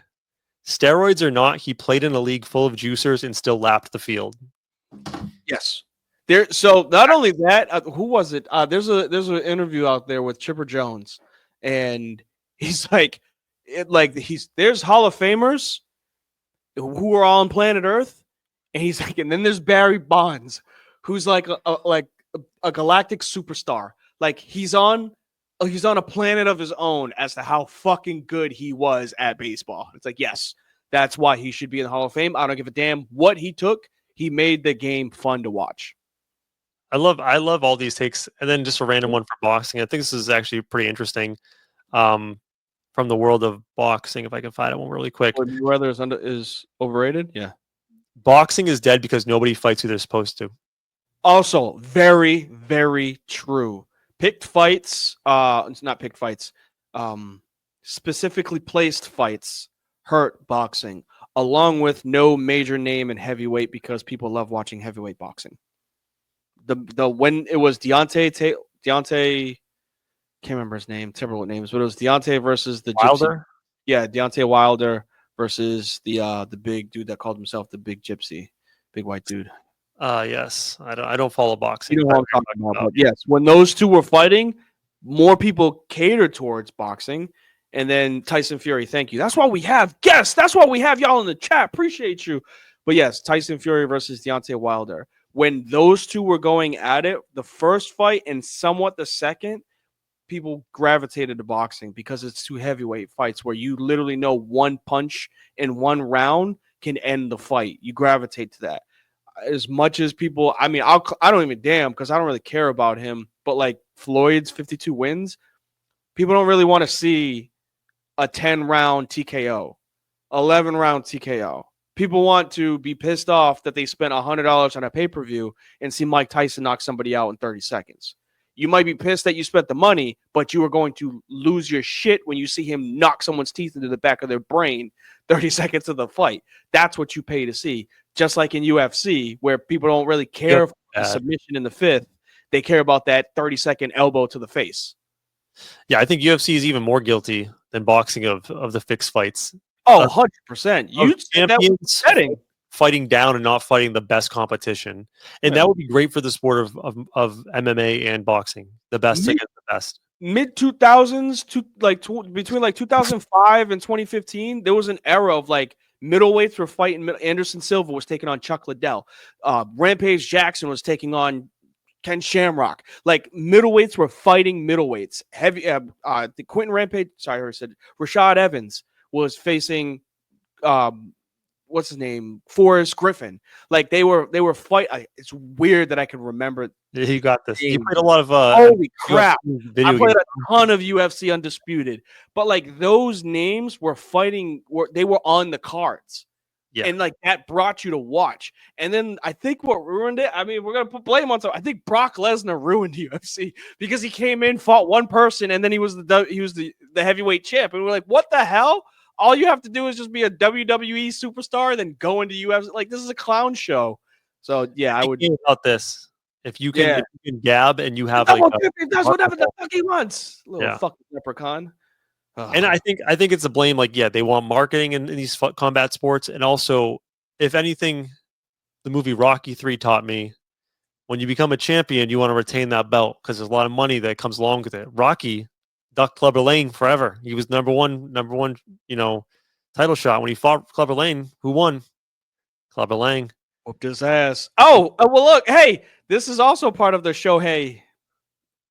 Steroids or not, he played in a league full of juicers and still lapped the field. Yes. So not only that, who was it? There's an interview out there with Chipper Jones, and he's like, there's Hall of Famers who are all on planet Earth, and he's like, and then there's Barry Bonds, who's like a galactic superstar. Like he's on a planet of his own as to how fucking good he was at baseball. It's like, yes, that's why he should be in the Hall of Fame. I don't give a damn what he took. He made the game fun to watch. I love all these takes. And then just a random one for boxing. I think this is actually pretty interesting. from the world of boxing. If I can find it one really quick. Floyd Mayweather is overrated. Yeah. Boxing is dead because nobody fights who they're supposed to. Also, very, very true. Picked fights, it's not picked fights, specifically placed fights hurt boxing, along with no major name in heavyweight because people love watching heavyweight boxing. The when it was Deontay, can't remember his name, terrible what names, but it was Deontay versus the Wilder? Gypsy. Yeah, Deontay Wilder versus the big dude that called himself the Big Gypsy, big white dude. Yes. I don't follow boxing. You know what I'm talking about. But yes, when those two were fighting, more people catered towards boxing. And then Tyson Fury, thank you. That's why we have guests. That's why we have y'all in the chat. Appreciate you. But yes, Tyson Fury versus Deontay Wilder. When those two were going at it, the first fight and somewhat the second, people gravitated to boxing because it's two heavyweight fights where you literally know one punch in one round can end the fight. You gravitate to that. As much as people, I mean, I don't even damn because I don't really care about him. But like Floyd's 52 wins, people don't really want to see a 10-round TKO, 11-round TKO. People want to be pissed off that they spent $100 on a pay-per-view and see Mike Tyson knock somebody out in 30 seconds. You might be pissed that you spent the money, but you are going to lose your shit when you see him knock someone's teeth into the back of their brain 30 seconds of the fight. That's what you pay to see. Just like in UFC, where people don't really care for the submission in the fifth. They care about that 30-second elbow to the face. Yeah, I think UFC is even more guilty than boxing of the fixed fights. Oh, 100%. You said that was setting. Fighting down and not fighting the best competition. And that would be great for the sport of MMA and boxing. The best against the best. Mid 2000s to between like 2005 and 2015, there was an era of like middleweights were fighting. Anderson Silva was taking on Chuck Liddell. Rampage Jackson was taking on Ken Shamrock. Like middleweights were fighting middleweights. Heavy the Quentin Rampage, sorry, I said Rashad Evans was facing what's his name? Forrest Griffin. Like they were fight. It's weird that I can remember. He got this. He played a lot of holy crap. I played a ton of UFC Undisputed, but like those names were fighting. They were on the cards. Yeah. And like that brought you to watch. And then I think what ruined it, I mean, we're going to put blame on something. I think Brock Lesnar ruined UFC because he came in, fought one person, and then he was the heavyweight champ. And we're like, what the hell? All you have to do is just be a WWE superstar, then go into UFC. Like, this is a clown show. So, yeah, I would. About this. If you can gab and you have like. That's whatever the fuck he wants. Little fucking leprechaun. And I think it's a blame. Like, yeah, they want marketing in these combat sports. And also, if anything, the movie Rocky 3 taught me, when you become a champion, you want to retain that belt because there's a lot of money that comes along with it. Rocky ducked Clubber Lang forever. He was number one, title shot. When he fought Clubber Lang, who won? Clubber Lang. Whooped his ass. Oh, well, look, hey, this is also part of the Shohei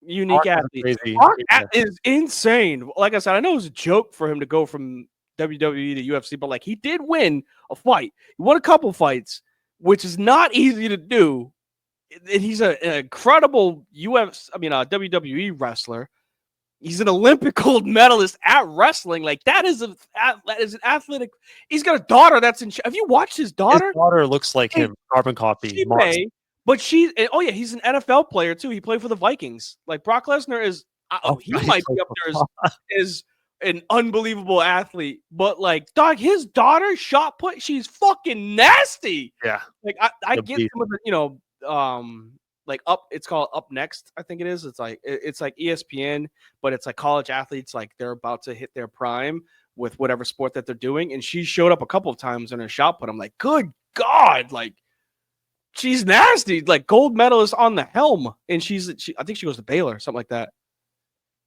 unique athlete. Is insane. Like I said, I know it was a joke for him to go from WWE to UFC, but like he did win a fight. He won a couple fights, which is not easy to do. And he's an incredible WWE wrestler. He's an Olympic gold medalist at wrestling. Like that is an athletic. He's got a daughter that's in. Have you watched his daughter? His daughter looks like him. Carbon copy. But he's an NFL player too. He played for the Vikings. Like Brock Lesnar is, he might be up there as an unbelievable athlete. But like, dog, his daughter shot put. She's fucking nasty. Yeah. Like I get some of the like up. It's called Up Next. I think it is. It's like ESPN, but it's like college athletes. Like they're about to hit their prime with whatever sport that they're doing. And she showed up a couple of times in her shot put. I'm like, good God, like. She's nasty, like gold medalist on the helm, and I think she goes to Baylor, something like that.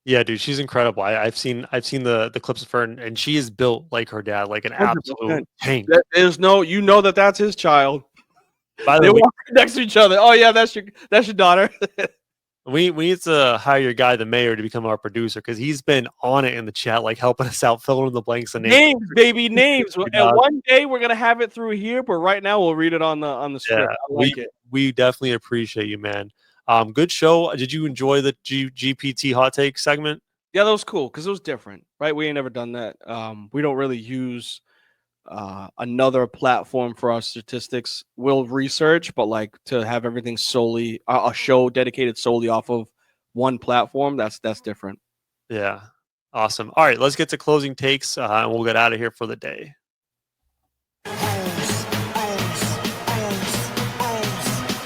Yeah, dude, she's incredible. I've seen the clips of her, and she is built like her dad, like an 100%. Absolute tank. There's no, that's his child. By the way, walk next to each other. Oh yeah, that's your daughter. We need to hire your guy, the mayor, to become our producer because he's been on it in the chat, like helping us out, filling in the blanks of names, baby, names. And one day we're gonna have it through here, but right now we'll read it on the script. Yeah, we definitely appreciate you, man. Good show. Did you enjoy the GPT hot take segment? Yeah, that was cool because it was different, right? We ain't never done that. We don't really use another platform for our statistics. We'll research, but like to have everything solely a show dedicated solely off of one platform, that's different. Yeah. Awesome. All right, let's get to closing takes, and we'll get out of here for the day.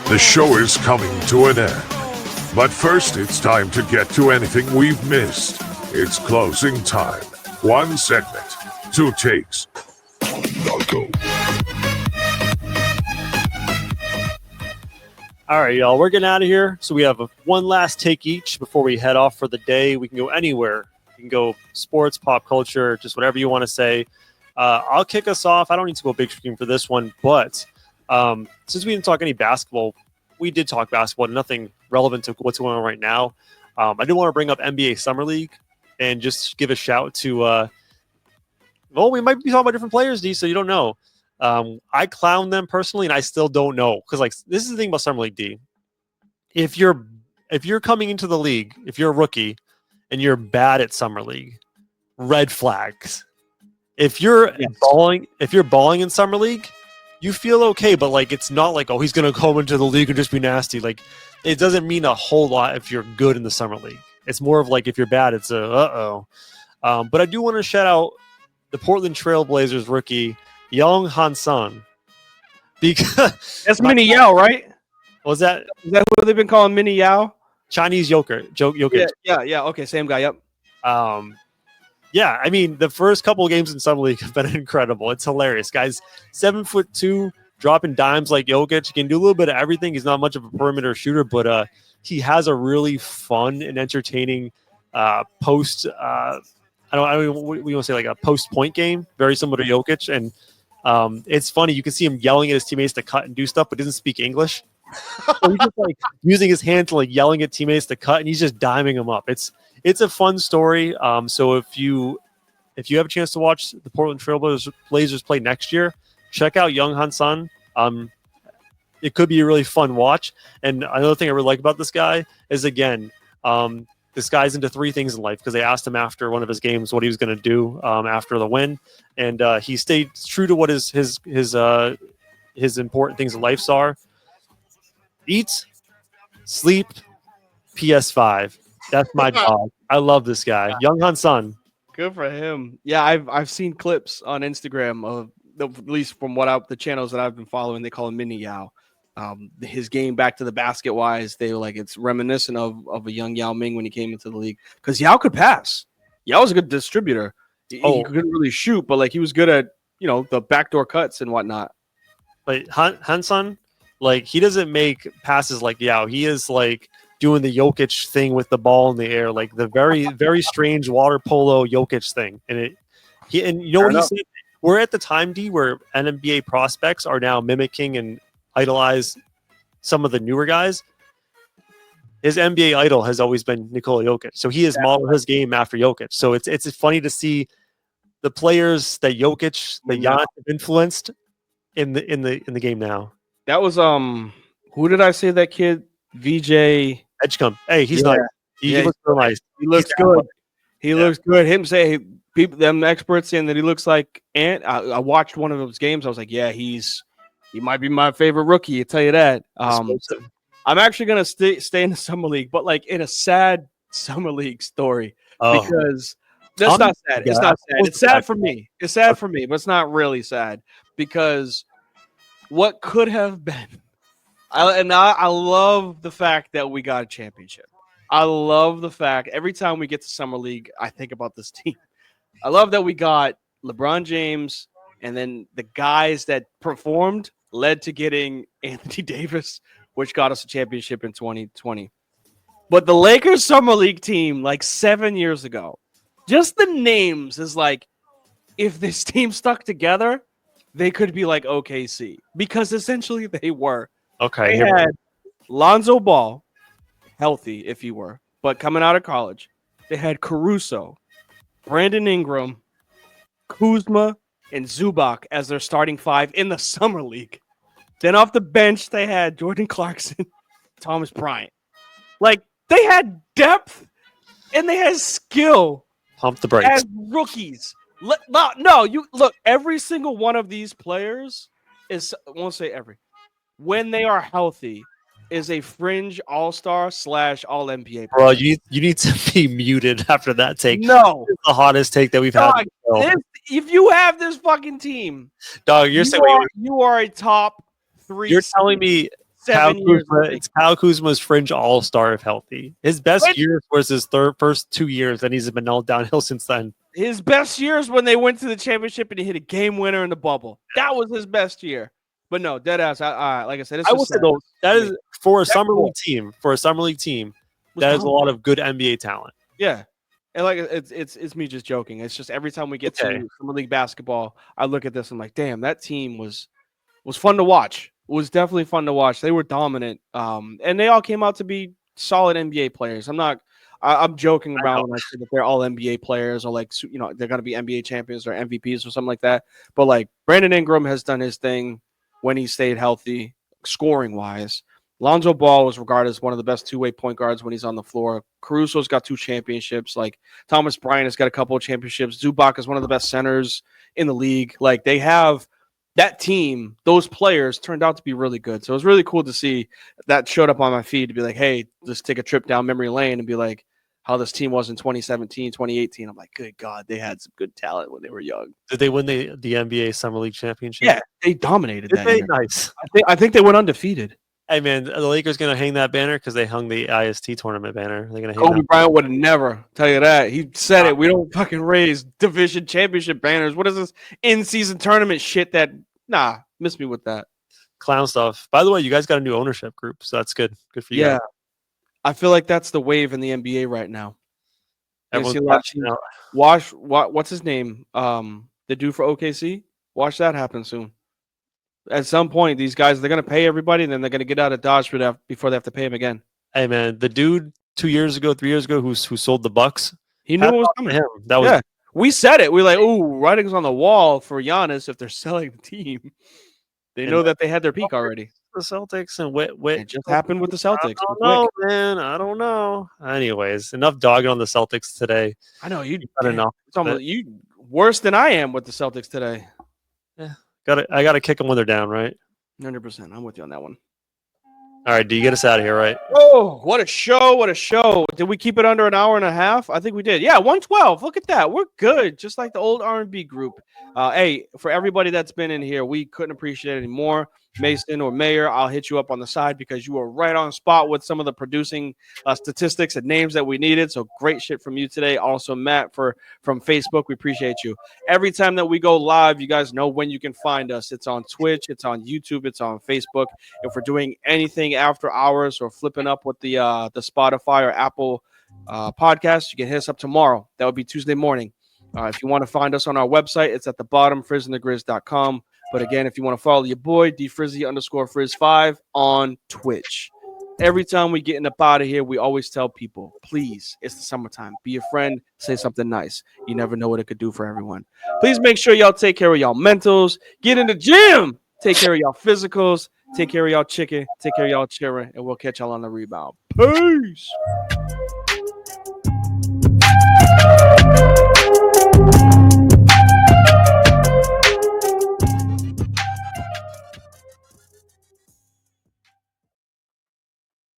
The show is coming to an end. But first, it's time to get to anything we've missed. It's closing time. 1 segment, 2 takes. Now go. All right, y'all, we're getting out of here. So we have one last take each before we head off for the day. We can go anywhere. You can go sports, pop culture, just whatever you want to say. I'll kick us off. I don't need to go big screen for this one, but since we didn't talk any basketball, we did talk basketball, nothing relevant to what's going on right now. I did want to bring up NBA Summer League and just give a shout to, we might be talking about different players, D, so you don't know. I clown them personally, and I still don't know. Because, like, this is the thing about Summer League, D. If you're coming into the league, if you're a rookie, and you're bad at Summer League, red flags. If you're balling in Summer League, you feel okay, but like it's not like, oh, he's gonna come into the league and just be nasty. Like, it doesn't mean a whole lot if you're good in the Summer League. It's more of like if you're bad, it's a but I do want to shout out the Portland Trailblazers rookie Young Han-sun, because That's Mini Yao, right? Was that Is that what they've been calling Mini Yao? Chinese Jokic? Yeah. Okay, same guy. Yep. Yeah, I mean, the first couple of games in Summer League have been incredible. It's hilarious, guys. 7'2", dropping dimes like Jokic. He can do a little bit of everything. He's not much of a perimeter shooter, but he has a really fun and entertaining post. I don't. We want to say like a post point game, very similar to Jokic, and it's funny. You can see him yelling at his teammates to cut and do stuff, but doesn't speak English. So he's just like using his hand to like yelling at teammates to cut, and he's just diming them up. It's a fun story. So if you have a chance to watch the Portland Trailblazers play next year, check out Young Han-sun. It could be a really fun watch. And another thing I really like about this guy is, again, this guy's into 3 things in life, because they asked him after one of his games what he was going to do after the win, and he stayed true to what his important things in life are: eat, sleep, PS5. That's my dog. I love this guy, Young Han-sun. Good for him. Yeah, I've seen clips on Instagram of at least from the channels that I've been following. They call him Mini Yao. His game back to the basket wise, they were like, it's reminiscent of a young Yao Ming when he came into the league, because Yao could pass. Yao was a good distributor. He couldn't really shoot, but like he was good at the backdoor cuts and whatnot. But Han-sun, like, he doesn't make passes like Yao. He is like doing the Jokic thing with the ball in the air, like the very, very strange water polo Jokic thing. And he said? We're at the time, D, where NBA prospects are now mimicking and idolize some of the newer guys. His NBA idol has always been Nikola Jokic, so he has modeled his game after Jokic. So it's funny to see the players that Jokic, that Giannis have influenced in the game now. That was who did I say that kid? VJ Edgecombe. Hey, he's nice. He looks real nice. He looks good. He looks good. Him say people, them experts saying that he looks like Ant. I watched one of those games. I was like, yeah, he might be my favorite rookie. I tell you that. I'm actually gonna stay in the summer league, but like in a sad summer league story, because that's not sad. It's not sad. It's sad for me. It's sad for me, but it's not really sad, because what could have been. I love the fact that we got a championship. I love the fact every time we get to summer league, I think about this team. I love that we got LeBron James, and then the guys that performed led to getting Anthony Davis, which got us a championship in 2020. But the Lakers summer league team, like 7 years ago, just the names is like, if this team stuck together, they could be like OKC, because essentially they were. Okay. They had Lonzo Ball, healthy if he were, but coming out of college. They had Caruso, Brandon Ingram, Kuzma, and Zubac as their starting 5 in the summer league. Then off the bench, they had Jordan Clarkson, Thomas Bryant. Like, they had depth and they had skill Pump the brakes. as rookies. No, you look. Every single one of these players is. I won't say every. When they are healthy, is a fringe all-star / all NBA. Bro, you need to be muted after that take. No, It's the hottest take that we've dog, had. if you have this fucking team, Dog, you're saying you are a top 3. you're telling me 7 years. it's Kyle Kuzma's fringe all-star if healthy. His best years was his first 2 years, and he's been all downhill since then. His best years when they went to the championship and he hit a game winner in the bubble. That was his best year. But no, dead ass. Like I said, I will say though, that is for a summer league team. For a summer league team, that is a lot of good NBA talent. Yeah, and like it's me just joking. It's just every time we get to summer league basketball, I look at this and I'm like, damn, that team was fun to watch. It was definitely fun to watch. They were dominant, and they all came out to be solid NBA players. I'm joking around when I say that they're all NBA players or like they're gonna be NBA champions or MVPs or something like that. But like Brandon Ingram has done his thing when he stayed healthy, scoring wise. Lonzo Ball was regarded as one of the best two-way point guards when he's on the floor. Caruso's got 2 championships. Like Thomas Bryant has got a couple of championships. Zubac is one of the best centers in the league. Like they have that team, those players turned out to be really good. So it was really cool to see that showed up on my feed to be like, hey, let's take a trip down memory lane and be like how this team was in 2017, 2018. I'm like, good God, they had some good talent when they were young. Did they win the NBA Summer League championship? Yeah, they dominated that year. Nice. I think they went undefeated. Hey man, the Lakers gonna hang that banner because they hung the IST tournament banner. They're gonna hang Kobe Bryant would have never tell you that. He said it. We don't fucking raise division championship banners. What is this in-season tournament shit? Miss me with that clown stuff. By the way, you guys got a new ownership group, so that's good. Good for you. Yeah, guys. I feel like that's the wave in the NBA right now. Everyone's watching out. What's his name? The dude for OKC. Watch that happen soon. At some point, these guys, they're going to pay everybody, and then they're going to get out of Dodge before they have to pay him again. Hey, man, the dude 3 years ago, who sold the Bucks, he knew it was coming. Him. That was we said it. We're like, ooh, writing's on the wall for Giannis if they're selling the team. They know that they had their peak already. The Celtics and It just happened with the Celtics. I don't know, man. I don't know. Anyways, enough dogging on the Celtics today. I know you. I don't know. It's almost you worse than I am with the Celtics today. Yeah, I got to kick them when they're down, right? 100%. I'm with you on that one. All right, do you get us out of here, right? Oh, what a show. What a show. Did we keep it under an hour and a half? I think we did. Yeah, 112. Look at that. We're good. Just like the old R&B group. Hey, for everybody that's been in here, we couldn't appreciate it anymore. Mason or Mayor, I'll hit you up on the side because you were right on spot with some of the producing statistics and names that we needed. So great shit from you today. Also, Matt from Facebook, we appreciate you. Every time that we go live, you guys know when you can find us. It's on Twitch, it's on YouTube, it's on Facebook. If we're doing anything after hours or flipping up with the Spotify or Apple podcast, you can hit us up tomorrow. That would be Tuesday morning. If you want to find us on our website, it's at the bottom, frizzandthegrizz.com. But again, if you want to follow your boy, dfrizzy_frizz5 on Twitch. Every time we get up out of here, we always tell people, please, it's the summertime. Be a friend. Say something nice. You never know what it could do for everyone. Please make sure y'all take care of y'all mentals. Get in the gym. Take care of y'all physicals. Take care of y'all chicken. Take care of y'all children. And we'll catch y'all on the rebound. Peace.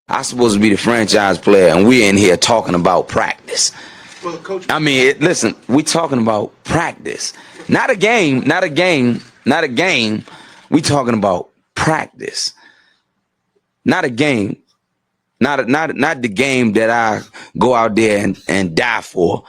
I'm supposed to be the franchise player, and we're in here talking about practice. Well, coach, I mean, listen, we're talking about practice, not a game. We talking about practice, not a game, not the game that I go out there and die for.